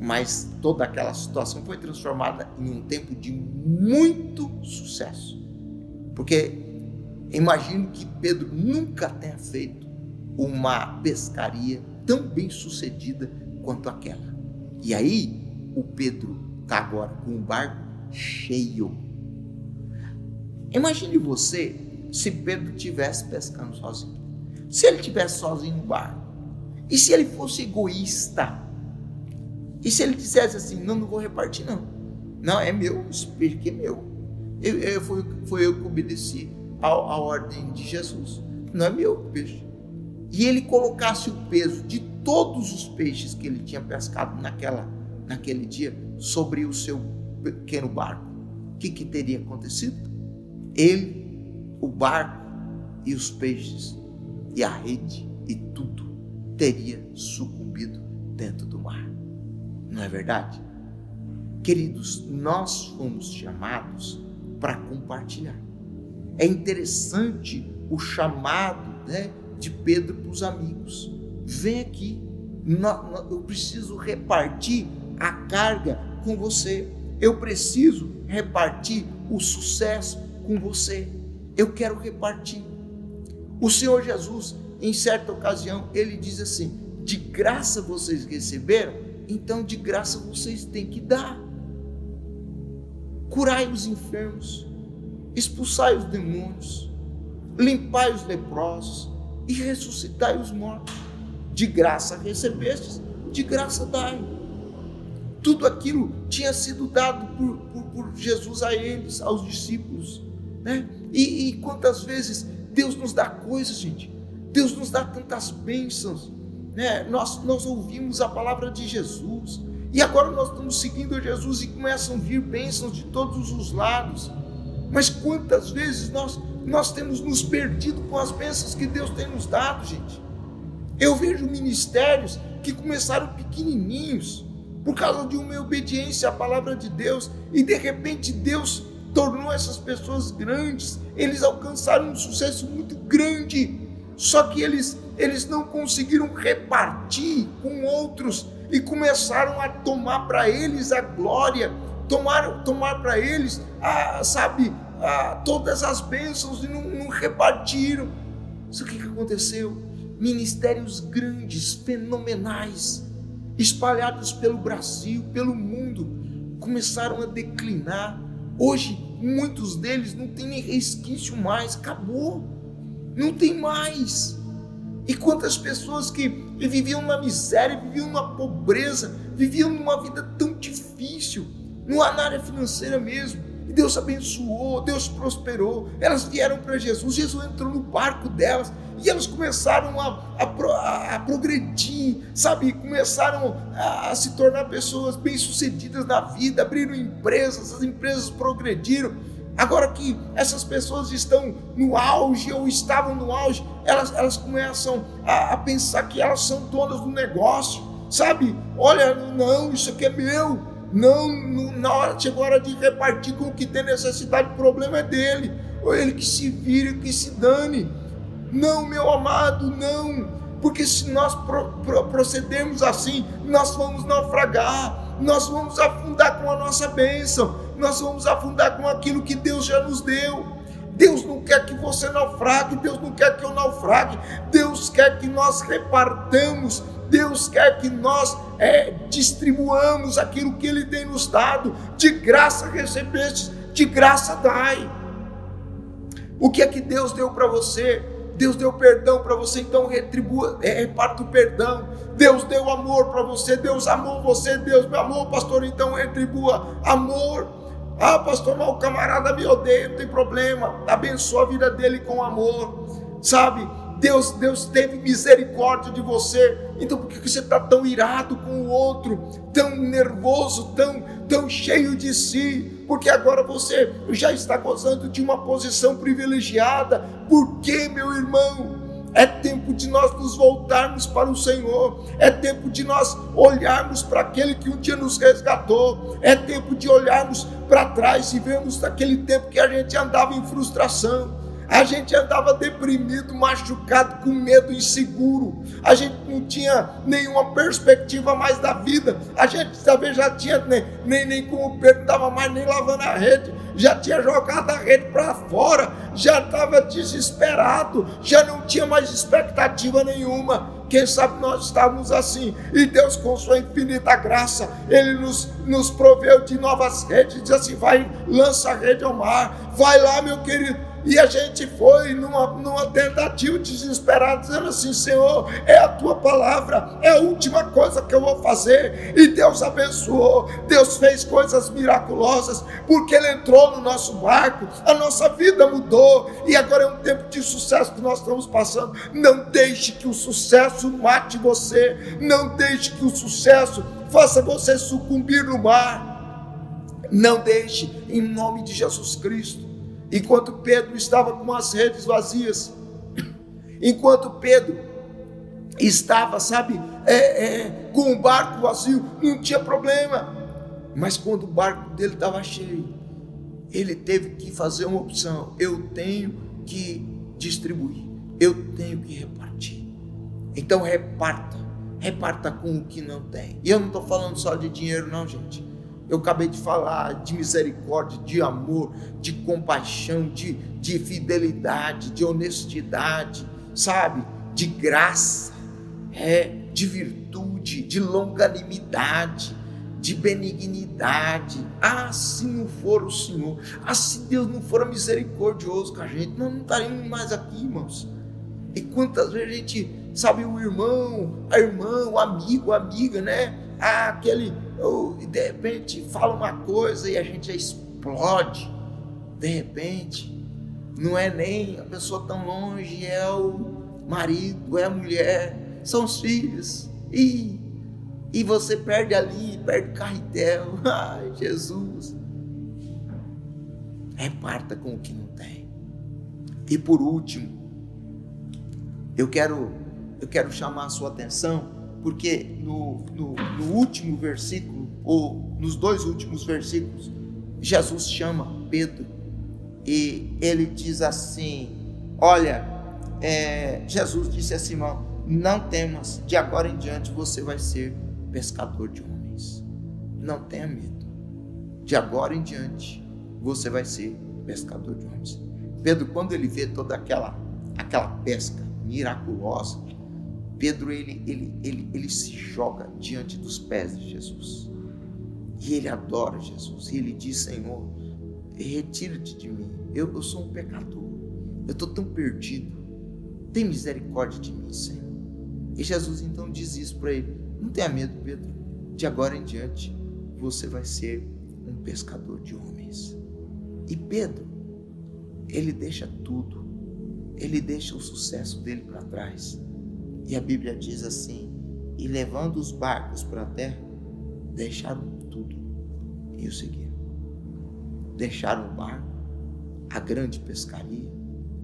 Mas toda aquela situação foi transformada em um tempo de muito sucesso. Porque imagino que Pedro nunca tenha feito uma pescaria tão bem sucedida quanto aquela. E aí, o Pedro está agora com o barco cheio. Imagine você se Pedro estivesse pescando sozinho. Se ele estivesse sozinho no barco. E se ele fosse egoísta? E se ele dissesse assim, não vou repartir não. Não, é meu, esse peixe aqui é meu. Foi eu que obedeci a ordem de Jesus. Não é meu peixe. E ele colocasse o peso de todos os peixes que ele tinha pescado naquele dia sobre o seu pequeno barco. O que teria acontecido? Ele, o barco e os peixes e a rede e tudo teria sucumbido dentro do mar. Não é verdade? Queridos, nós fomos chamados para compartilhar. É interessante o chamado, né, de Pedro para os amigos. Vem aqui, eu preciso repartir a carga com você. Eu preciso repartir o sucesso com você. Eu quero repartir. O Senhor Jesus, em certa ocasião, ele diz assim, de graça vocês receberam, então de graça vocês têm que dar. Curai os enfermos, expulsai os demônios, limpai os leprosos e ressuscitai os mortos. De graça recebestes, de graça dai. Tudo aquilo tinha sido dado por Jesus a eles, aos discípulos, né? E quantas vezes Deus nos dá coisas, gente. Deus nos dá tantas bênçãos, né? Nós ouvimos a palavra de Jesus e agora nós estamos seguindo a Jesus e começam a vir bênçãos de todos os lados. Mas quantas vezes nós temos nos perdido com as bênçãos que Deus tem nos dado, gente? Eu vejo ministérios que começaram pequenininhos por causa de uma obediência à palavra de Deus e de repente Deus tornou essas pessoas grandes. Eles alcançaram um sucesso muito grande, só que eles não conseguiram repartir com outros e começaram a tomar para eles a glória, tomar para eles todas as bênçãos e não repartiram. Isso o que aconteceu? Ministérios grandes, fenomenais, espalhados pelo Brasil, pelo mundo, começaram a declinar. Hoje muitos deles não tem nem resquício mais, acabou, não tem mais. E quantas pessoas que viviam na miséria, viviam na pobreza, viviam numa vida tão difícil, na área financeira mesmo, e Deus abençoou, Deus prosperou, elas vieram para Jesus, Jesus entrou no barco delas, e elas começaram a progredir, sabe, começaram a se tornar pessoas bem-sucedidas na vida, abriram empresas, as empresas progrediram. Agora que essas pessoas estão no auge ou estavam no auge, elas começam a pensar que elas são donas do negócio, sabe? Olha, não, isso aqui é meu, chegou a hora de repartir com o que tem necessidade, o problema é dele, ou ele que se vire, que se dane. Não, meu amado, não, porque se nós procedermos assim, nós vamos naufragar. nós vamos afundar com a nossa bênção, nós vamos afundar com aquilo que Deus já nos deu. Deus não quer que você naufrague, Deus não quer que eu naufrague, Deus quer que nós repartamos, Deus quer que nós distribuamos aquilo que Ele tem nos dado. De graça recebeste, de graça dai. O que é que Deus deu para você? Deus deu perdão para você, então retribua, reparta o perdão. Deus deu amor para você, Deus amou você, Deus me amou, pastor, então retribua amor. Ah, pastor, mas o camarada me odeia, não tem problema, abençoa a vida dele com amor, sabe? Deus teve misericórdia de você, então por que você está tão irado com o outro, tão nervoso, tão cheio de si? Porque agora você já está gozando de uma posição privilegiada. Por que, meu irmão? É tempo de nós nos voltarmos para o Senhor, é tempo de nós olharmos para aquele que um dia nos resgatou, é tempo de olharmos para trás e vermos aquele tempo que a gente andava em frustração, a gente andava deprimido, machucado, com medo, inseguro, a gente não tinha nenhuma perspectiva mais da vida, a gente talvez já tinha nem com o Pedro, não estava mais nem lavando a rede, já tinha jogado a rede para fora, já estava desesperado, já não tinha mais expectativa nenhuma. Quem sabe nós estávamos assim, e Deus, com sua infinita graça, Ele nos proveu de novas redes, diz assim: vai, lança a rede ao mar, vai lá, meu querido. E a gente foi numa tentativa desesperada, dizendo assim: Senhor, é a tua palavra, é a última coisa que eu vou fazer. E Deus abençoou, Deus fez coisas miraculosas, porque Ele entrou no nosso barco, a nossa vida mudou, e agora é um tempo de sucesso que nós estamos passando. Não deixe que o sucesso mate você, não deixe que o sucesso faça você sucumbir no mar, não deixe, em nome de Jesus Cristo. Enquanto Pedro estava com as redes vazias, enquanto Pedro estava, com o barco vazio, não tinha problema. Mas quando o barco dele estava cheio, ele teve que fazer uma opção: eu tenho que distribuir, eu tenho que repartir. Então reparta com o que não tem. E eu não estou falando só de dinheiro não, gente. Eu acabei de falar de misericórdia, de amor, de compaixão, de fidelidade, de honestidade, sabe? De graça, de virtude, de longanimidade, de benignidade. Ah, se não for o Senhor, se Deus não for misericordioso com a gente, nós não estaríamos mais aqui, irmãos. E quantas vezes a gente, sabe, o irmão, a irmã, o amigo, a amiga, né? E de repente fala uma coisa e a gente já explode. De repente, não é nem a pessoa tão longe, é o marido, é a mulher, são os filhos. E você perde ali, perde o carretel. Ai, Jesus. Reparta com o que não tem. E por último, eu quero chamar a sua atenção, porque no último versículo, ou nos dois últimos versículos, Jesus chama Pedro e ele diz assim: olha, Jesus disse a Simão: não temas, de agora em diante você vai ser pescador de homens. Não tenha medo, de agora em diante você vai ser pescador de homens. Pedro, quando ele vê toda aquela pesca miraculosa, Pedro ele se joga diante dos pés de Jesus e ele adora Jesus e ele diz: Senhor, retira-te de mim, eu sou um pecador, eu estou tão perdido, tem misericórdia de mim, Senhor. E Jesus então diz isso para ele: não tenha medo, Pedro, de agora em diante você vai ser um pescador de homens. E Pedro, ele deixa tudo, ele deixa o sucesso dele para trás. E a Bíblia diz assim: e levando os barcos para a terra, deixaram tudo e o seguiram. Deixaram o barco, a grande pescaria,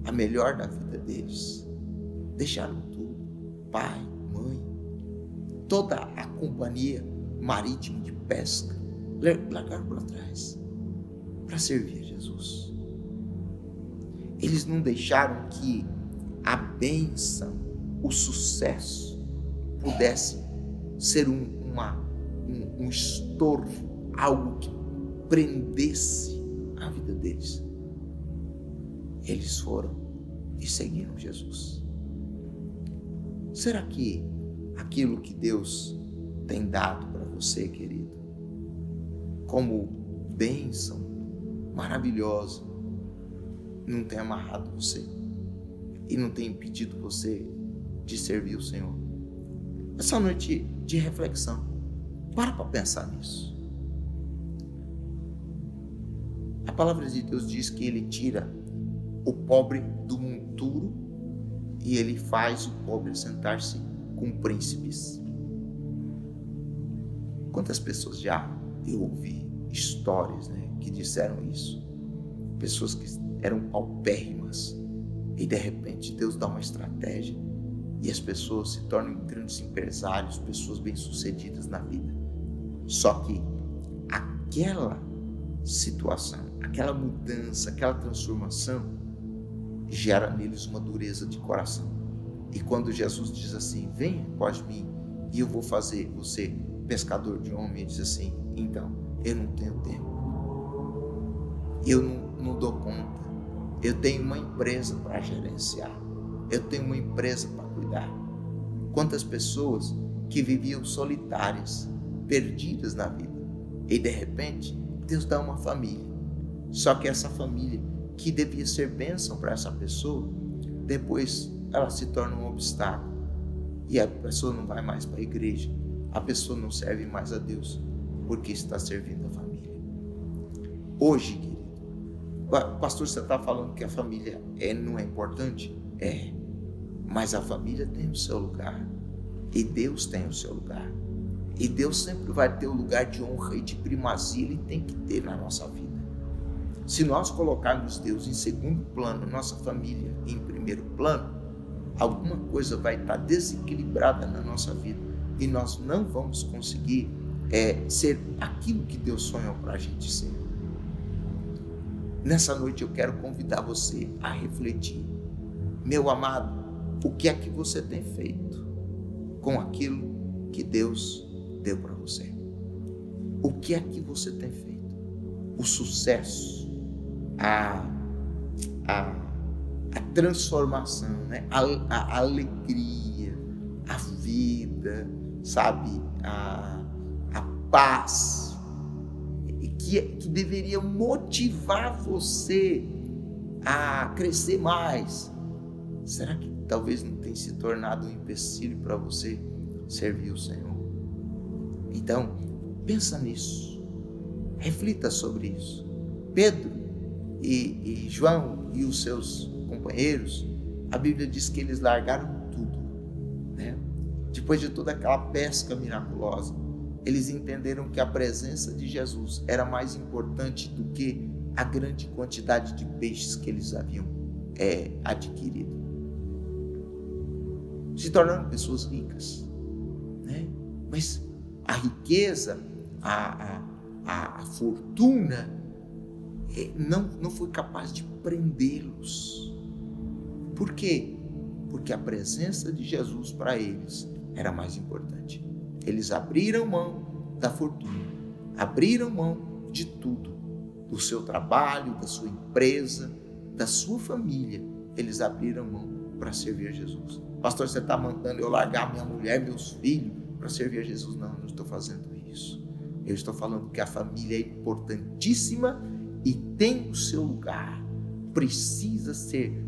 a melhor da vida deles. Deixaram tudo, pai, mãe, toda a companhia marítima de pesca, largaram para trás para servir a Jesus. Eles não deixaram que a bênção, o sucesso pudesse ser um estorvo, algo que prendesse a vida deles. Eles foram e seguiram Jesus. Será que aquilo que Deus tem dado para você, querido, como bênção maravilhosa, não tem amarrado você e não tem impedido você de servir o Senhor? Essa noite de reflexão, para pensar nisso. A palavra de Deus diz que Ele tira o pobre do monturo e Ele faz o pobre sentar-se com príncipes. Quantas pessoas já eu ouvi histórias, que disseram isso? Pessoas que eram paupérrimas e de repente Deus dá uma estratégia e as pessoas se tornam grandes empresários, pessoas bem-sucedidas na vida. Só que aquela situação, aquela mudança, aquela transformação gera neles uma dureza de coração. E quando Jesus diz assim: venha após mim e eu vou fazer você pescador de homem, ele diz assim: então, eu não tenho tempo, eu não dou conta, eu tenho uma empresa para gerenciar, eu tenho uma empresa para cuidar. Quantas pessoas que viviam solitárias, perdidas na vida, e de repente Deus dá uma família. Só que essa família, que devia ser bênção para essa pessoa, depois ela se torna um obstáculo e a pessoa não vai mais para a igreja, a pessoa não serve mais a Deus porque está servindo a família. Hoje, querido, pastor, você está falando que a família não é importante? É, mas a família tem o seu lugar e Deus tem o seu lugar. E Deus sempre vai ter o lugar de honra e de primazia, Ele tem que ter na nossa vida. Se nós colocarmos Deus em segundo plano, nossa família em primeiro plano, alguma coisa vai estar desequilibrada na nossa vida e nós não vamos conseguir ser aquilo que Deus sonhou para a gente ser. Nessa noite eu quero convidar você a refletir. Meu amado, o que é que você tem feito com aquilo que Deus deu para você? O que é que você tem feito? O sucesso, a transformação, a alegria, a vida, sabe, a paz, que deveria motivar você a crescer mais. Será que talvez não tenha se tornado um empecilho para você servir o Senhor? Então, pensa nisso, reflita sobre isso. Pedro e João e os seus companheiros, a Bíblia diz que eles largaram tudo, Depois de toda aquela pesca miraculosa, eles entenderam que a presença de Jesus era mais importante do que a grande quantidade de peixes que eles haviam adquirido. Se tornaram pessoas ricas, mas a riqueza, a fortuna não foi capaz de prendê-los. Por quê? Porque a presença de Jesus para eles era mais importante. Eles abriram mão da fortuna, abriram mão de tudo, do seu trabalho, da sua empresa, da sua família. Eles abriram mão para servir a Jesus. Pastor, você está mandando eu largar minha mulher, meus filhos para servir a Jesus? Não, não estou fazendo isso. Eu estou falando que a família é importantíssima e tem o seu lugar, precisa ser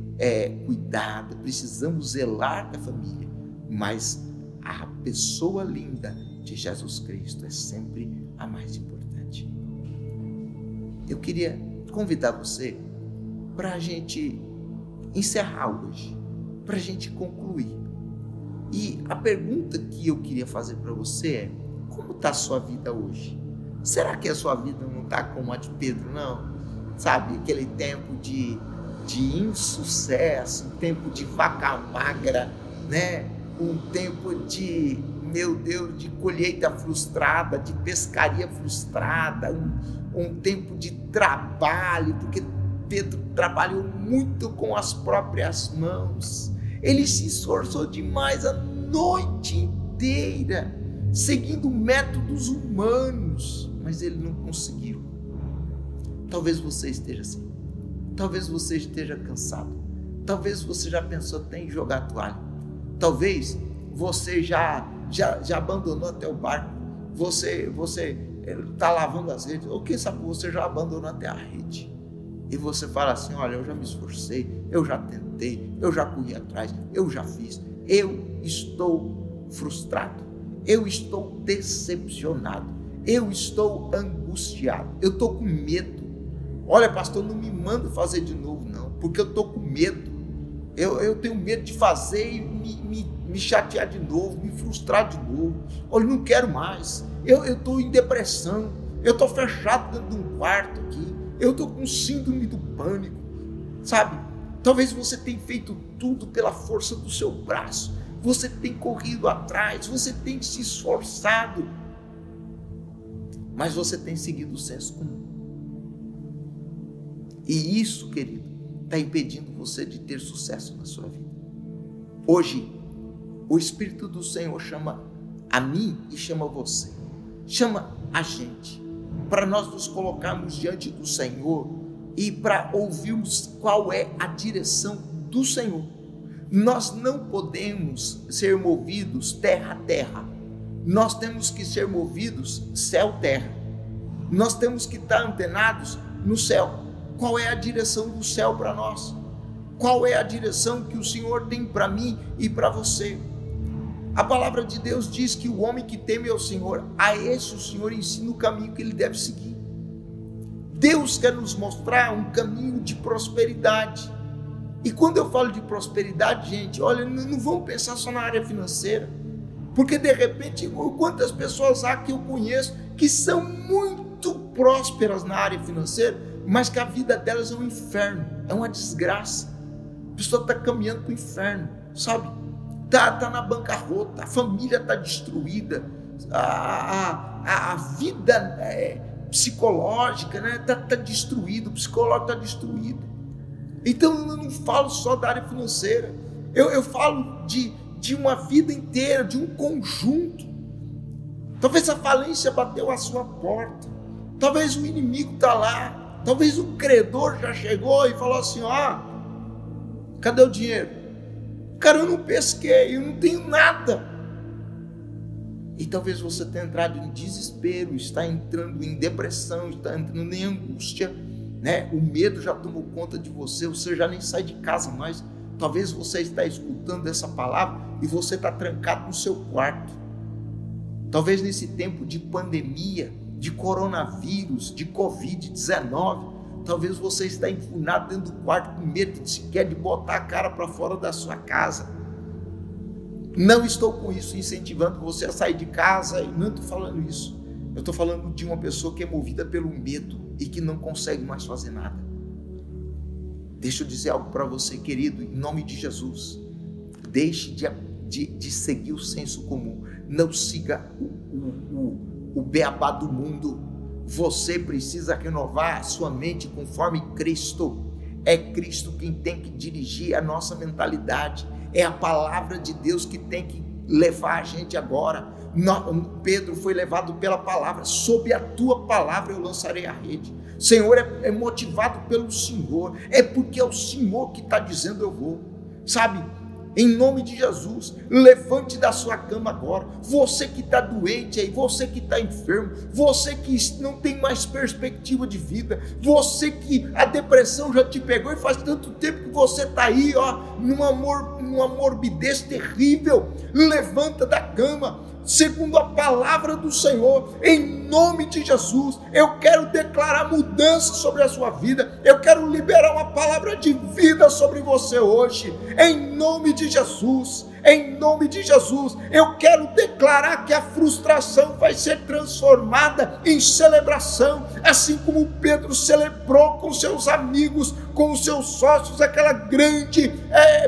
cuidada, precisamos zelar da família, mas a pessoa linda de Jesus Cristo é sempre a mais importante. Eu queria convidar você para a gente encerrar hoje, para a gente concluir. E a pergunta que eu queria fazer para você é: como está a sua vida hoje? Será que a sua vida não está como a de Pedro, não? Sabe, aquele tempo de insucesso, um tempo de vaca magra, um tempo de, meu Deus, de colheita frustrada, de pescaria frustrada, um tempo de trabalho, porque Pedro trabalhou muito com as próprias mãos, ele se esforçou demais a noite inteira, seguindo métodos humanos, mas ele não conseguiu. Talvez você esteja assim, talvez você esteja cansado, talvez você já pensou até em jogar a toalha, talvez você já abandonou até o barco, você está lavando as redes, ou quem sabe você já abandonou até a rede, e você fala assim: olha, eu já me esforcei, eu já tentei, eu já corri atrás, eu já fiz, eu estou frustrado, eu estou decepcionado, eu estou angustiado, eu estou com medo. Olha, pastor, não me manda fazer de novo não, porque eu estou com medo, eu tenho medo de fazer e me chatear de novo, me frustrar de novo. Olha, não quero mais, eu estou em depressão, eu estou fechado dentro de um quarto aqui, eu estou com síndrome do pânico, sabe? Talvez você tenha feito tudo pela força do seu braço, você tem corrido atrás, você tem se esforçado, mas você tem seguido o senso comum. E isso, querido, está impedindo você de ter sucesso na sua vida. Hoje, o Espírito do Senhor chama a mim e chama você, chama a gente, para nós nos colocarmos diante do Senhor e para ouvirmos qual é a direção do Senhor. Nós não podemos ser movidos terra a terra, nós temos que ser movidos céu-terra, nós temos que estar antenados no céu. Qual é a direção do céu para nós? Qual é a direção que o Senhor tem para mim e para você? A palavra de Deus diz que o homem que teme ao Senhor, a esse o Senhor ensina o caminho que ele deve seguir. Deus quer nos mostrar um caminho de prosperidade. E quando eu falo de prosperidade, gente, olha, não vamos pensar só na área financeira, porque de repente, quantas pessoas há que eu conheço que são muito prósperas na área financeira, mas que a vida delas é um inferno, é uma desgraça. A pessoa está caminhando para o inferno, sabe? Está na bancarrota, a família está destruída, a vida psicológica, né, tá destruída, o psicológico está destruído. Então eu não falo só da área financeira, eu falo de uma vida inteira, de um conjunto. Talvez a falência bateu à sua porta, talvez o inimigo está lá, talvez o credor já chegou e falou assim: ó, cadê o dinheiro? Cara, eu não pesquei, eu não tenho nada. E talvez você tenha entrado em desespero, está entrando em depressão, está entrando em angústia, né? O medo já tomou conta de você, você já nem sai de casa mais. Talvez você está escutando essa palavra e você está trancado no seu quarto. Talvez nesse tempo de pandemia, de coronavírus, de Covid-19, talvez você está enfurnado dentro do quarto com medo sequer de botar a cara para fora da sua casa. Não estou com isso incentivando você a sair de casa, e não estou falando isso. Eu estou falando de uma pessoa que é movida pelo medo e que não consegue mais fazer nada. Deixa eu dizer algo para você, querido, em nome de Jesus. Deixe de seguir o senso comum. Não siga o beabá do mundo. Você precisa renovar a sua mente conforme Cristo. É Cristo quem tem que dirigir a nossa mentalidade. É a palavra de Deus que tem que levar a gente agora. Pedro foi levado pela palavra. Sob a tua palavra eu lançarei a rede. Senhor, é motivado pelo Senhor. É porque é o Senhor que está dizendo eu vou. Sabe? Em nome de Jesus, levante da sua cama agora. Você que está doente aí, você que está enfermo, você que não tem mais perspectiva de vida, você que a depressão já te pegou e faz tanto tempo que você está aí, ó, numa morbidez terrível. Levanta da cama. Segundo a palavra do Senhor, em nome de Jesus, eu quero declarar mudança sobre a sua vida, eu quero liberar uma palavra de vida sobre você hoje, em nome de Jesus. Em nome de Jesus, eu quero declarar que a frustração vai ser transformada em celebração, assim como Pedro celebrou com seus amigos com os seus sócios, aquela grande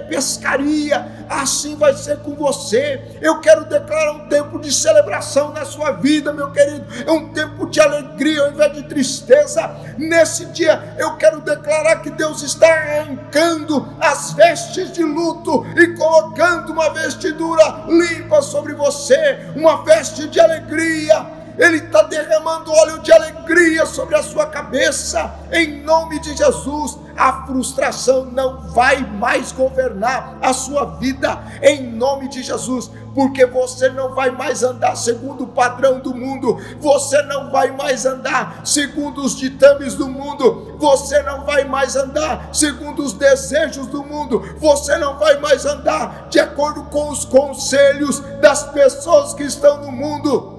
pescaria. Assim vai ser com você. Eu quero declarar um tempo de celebração na sua vida, meu querido. É um tempo de alegria ao invés de tristeza. Nesse dia eu quero declarar que Deus está arrancando as vestes de luto e colocando uma vestidura limpa sobre você, uma veste de alegria. Ele está derramando óleo de alegria sobre a sua cabeça, em nome de Jesus. A frustração não vai mais governar a sua vida, em nome de Jesus, porque você não vai mais andar segundo o padrão do mundo, você não vai mais andar segundo os ditames do mundo, você não vai mais andar segundo os desejos do mundo, você não vai mais andar de acordo com os conselhos das pessoas que estão no mundo.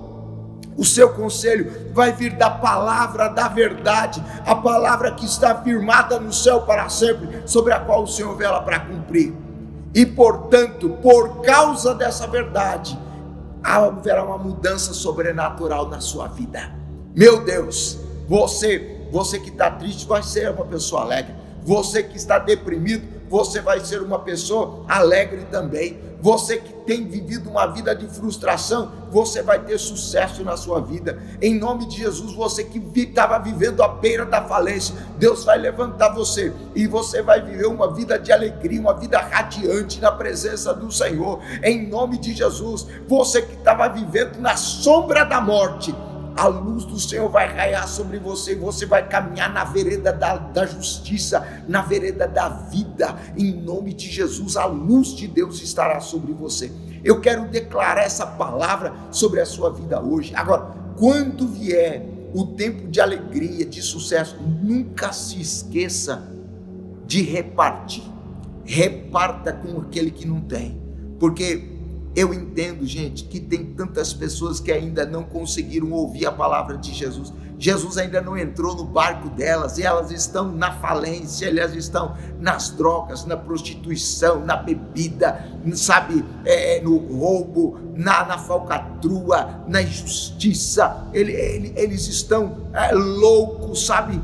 O seu conselho vai vir da palavra da verdade, a palavra que está firmada no céu para sempre, sobre a qual o Senhor vela para cumprir. E portanto, por causa dessa verdade, haverá uma mudança sobrenatural na sua vida. Meu Deus, você que está triste vai ser uma pessoa alegre. Você que está deprimido, você vai ser uma pessoa alegre também. Você que tem vivido uma vida de frustração, você vai ter sucesso na sua vida. Em nome de Jesus, você que estava vivendo à beira da falência, Deus vai levantar você e você vai viver uma vida de alegria, uma vida radiante na presença do Senhor. Em nome de Jesus, você que estava vivendo na sombra da morte, a luz do Senhor vai raiar sobre você, e você vai caminhar na vereda da justiça, na vereda da vida. Em nome de Jesus, a luz de Deus estará sobre você. Eu quero declarar essa palavra sobre a sua vida hoje. Agora, quando vier o tempo de alegria, de sucesso, nunca se esqueça de repartir. Reparta com aquele que não tem, porque eu entendo, gente, que tem tantas pessoas que ainda não conseguiram ouvir a palavra de Jesus. Jesus ainda não entrou no barco delas, e elas estão na falência, elas estão nas drogas, na prostituição, na bebida, sabe, no roubo, na falcatrua, na injustiça. Eles estão loucos, sabe?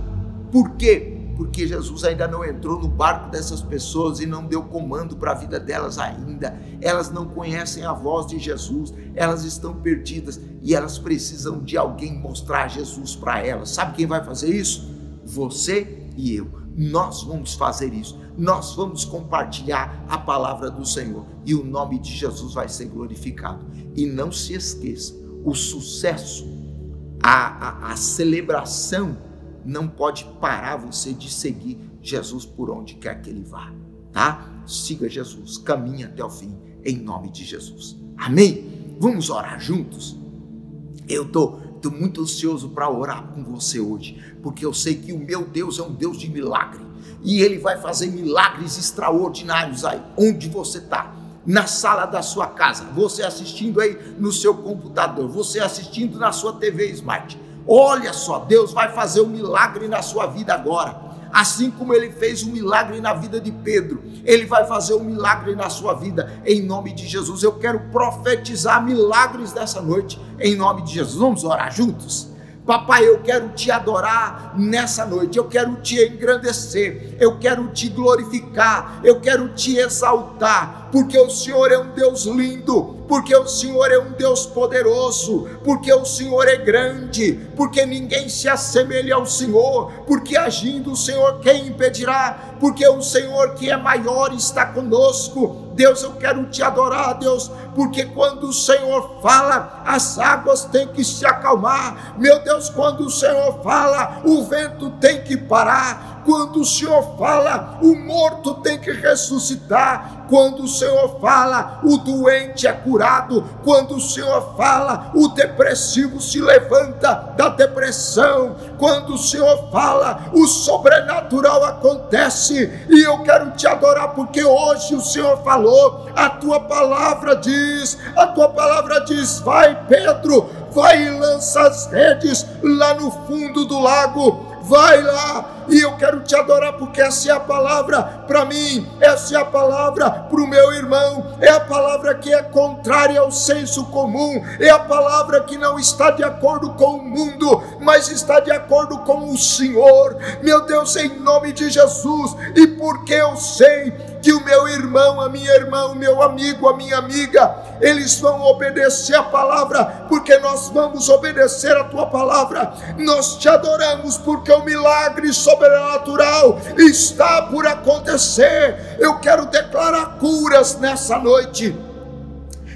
Por quê? Porque Jesus ainda não entrou no barco dessas pessoas e não deu comando para a vida delas ainda. Elas não conhecem a voz de Jesus, elas estão perdidas e elas precisam de alguém mostrar Jesus para elas. Sabe quem vai fazer isso? Você e eu. Nós vamos fazer isso. Nós vamos compartilhar a palavra do Senhor e o nome de Jesus vai ser glorificado. E não se esqueça, o sucesso, a celebração não pode parar você de seguir Jesus por onde quer que ele vá, tá? Siga Jesus, caminhe até o fim, em nome de Jesus. Amém? Vamos orar juntos? Eu estou muito ansioso para orar com você hoje, porque eu sei que o meu Deus é um Deus de milagre, e ele vai fazer milagres extraordinários aí, onde você está. Na sala da sua casa, você assistindo aí no seu computador, você assistindo na sua TV Smart. Olha só, Deus vai fazer um milagre na sua vida agora, assim como ele fez um milagre na vida de Pedro, ele vai fazer um milagre na sua vida, em nome de Jesus. Eu quero profetizar milagres nessa noite, em nome de Jesus. Vamos orar juntos? Papai, eu quero te adorar nessa noite, eu quero te engrandecer, eu quero te glorificar, eu quero te exaltar, porque o Senhor é um Deus lindo, porque o Senhor é um Deus poderoso, porque o Senhor é grande, porque ninguém se assemelha ao Senhor, porque agindo o Senhor quem impedirá, porque o Senhor que é maior está conosco. Deus, eu quero te adorar, Deus, porque quando o Senhor fala, as águas têm que se acalmar. Meu Deus, quando o Senhor fala, o vento tem que parar. Quando o Senhor fala, o morto tem que ressuscitar. Quando o Senhor fala, o doente é curado. Quando o Senhor fala, o depressivo se levanta da depressão. Quando o Senhor fala, o sobrenatural acontece. E eu quero te adorar porque hoje o Senhor falou, a tua palavra diz, vai Pedro, vai e lança as redes lá no fundo do lago, vai lá e eu quero te adorar, porque essa é a palavra para mim, essa é a palavra para o meu irmão, é a palavra que é contrária ao senso comum, é a palavra que não está de acordo com o mundo, mas está de acordo com o Senhor, meu Deus, em nome de Jesus. E porque eu sei que o meu irmão, a minha irmã, o meu amigo, a minha amiga, eles vão obedecer a palavra, porque nós vamos obedecer a tua palavra. Nós te adoramos porque o milagre sobrenatural está por acontecer. Eu quero declarar curas nessa noite.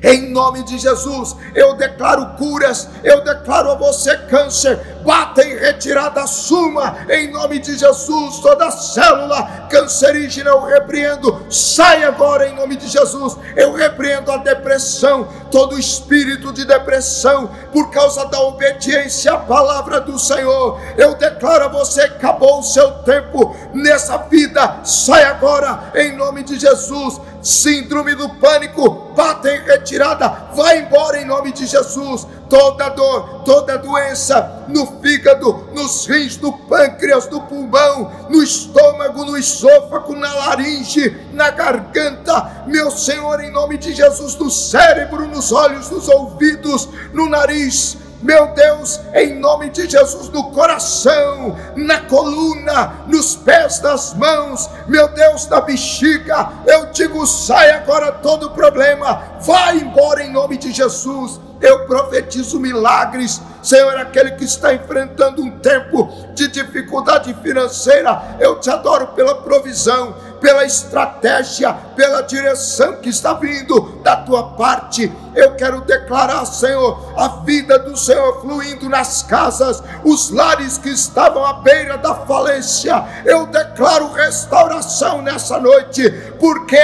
Em nome de Jesus, eu declaro curas, eu declaro a você câncer, bata em retirada, suma, em nome de Jesus, toda célula cancerígena eu repreendo, sai agora em nome de Jesus. Eu repreendo a depressão, todo espírito de depressão, por causa da obediência à palavra do Senhor. Eu declaro a você, acabou o seu tempo nessa vida, sai agora em nome de Jesus. Síndrome do pânico, bata em retirada, vai embora em nome de Jesus. Toda dor, toda doença no fígado, nos rins, no pâncreas, no pulmão, no estômago, no esôfago, na laringe, na garganta, meu Senhor, em nome de Jesus, no cérebro, nos olhos, nos ouvidos, no nariz, meu Deus, em nome de Jesus, no coração, na coluna, nos pés, nas mãos, meu Deus, na bexiga, eu digo, sai agora todo problema, vai embora em nome de Jesus. Eu profetizo milagres, Senhor, aquele que está enfrentando um tempo de dificuldade financeira, eu te adoro pela provisão, pela estratégia, pela direção que está vindo da tua parte. Eu quero declarar, Senhor, a vida do Senhor fluindo nas casas, os lares que estavam à beira da falência, eu declaro restauração nessa noite, porque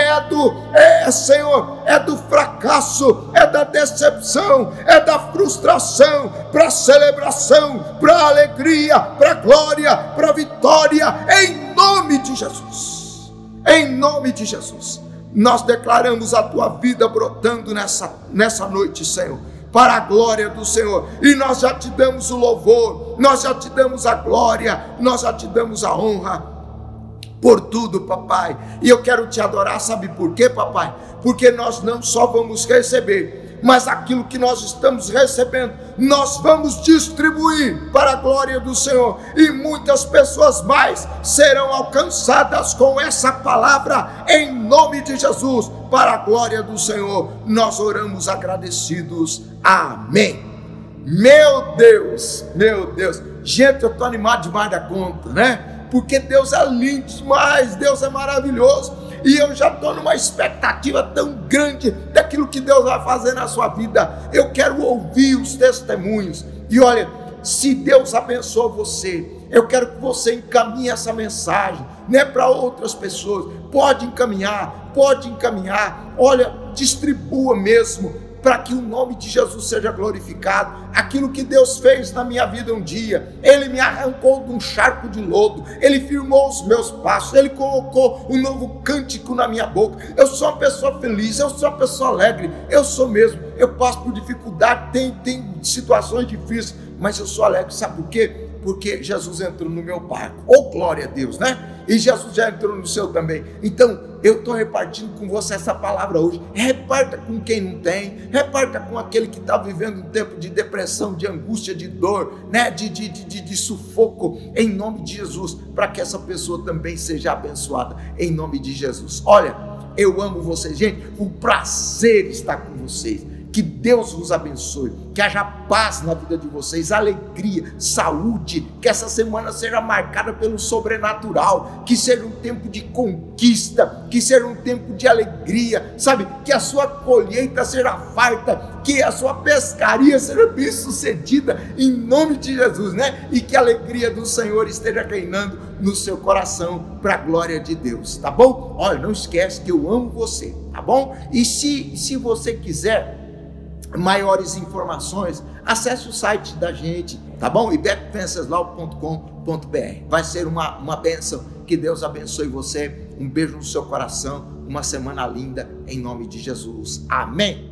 Senhor, é do fracasso, é da decepção, é da frustração, para celebração, para alegria, para glória, para vitória, em nome de Jesus. Em nome de Jesus, nós declaramos a tua vida brotando nessa noite, Senhor, para a glória do Senhor, e nós já te damos o louvor, nós já te damos a glória, nós já te damos a honra por tudo, papai. E eu quero te adorar, sabe por quê, papai? Porque nós não só vamos receber, mas aquilo que nós estamos recebendo, nós vamos distribuir para a glória do Senhor, e muitas pessoas mais serão alcançadas com essa palavra, em nome de Jesus, para a glória do Senhor. Nós oramos agradecidos, amém. Meu Deus, gente, eu estou animado demais da conta, né? Porque Deus é lindo demais, Deus é maravilhoso, e eu já estou numa expectativa tão grande daquilo que Deus vai fazer na sua vida. Eu quero ouvir os testemunhos, e olha, se Deus abençoou você, eu quero que você encaminhe essa mensagem, né, para outras pessoas. Pode encaminhar, olha, distribua mesmo, para que o nome de Jesus seja glorificado. Aquilo que Deus fez na minha vida um dia, Ele me arrancou de um charco de lodo, Ele firmou os meus passos, Ele colocou um novo cântico na minha boca. Eu sou uma pessoa feliz, eu sou uma pessoa alegre, eu sou mesmo. Eu passo por dificuldade, tem situações difíceis, mas eu sou alegre, sabe por quê? Porque Jesus entrou no meu barco, oh glória a Deus, né? E Jesus já entrou no seu também. Então eu estou repartindo com você essa palavra hoje. Reparta com quem não tem, reparta com aquele que está vivendo um tempo de depressão, de angústia, de dor, né? de sufoco, em nome de Jesus, para que essa pessoa também seja abençoada, em nome de Jesus. Olha, eu amo vocês, gente, o prazer estar com vocês. Que Deus vos abençoe, que haja paz na vida de vocês, alegria, saúde, que essa semana seja marcada pelo sobrenatural, que seja um tempo de conquista, que seja um tempo de alegria, sabe, que a sua colheita seja farta, que a sua pescaria seja bem sucedida, em nome de Jesus, né? E que a alegria do Senhor esteja reinando no seu coração, para a glória de Deus, tá bom? Olha, não esquece que eu amo você, tá bom? E se você quiser maiores informações, acesse o site da gente, tá bom? ibetovenceslau.com.br. Vai ser uma bênção, que Deus abençoe você, um beijo no seu coração, uma semana linda, em nome de Jesus, amém.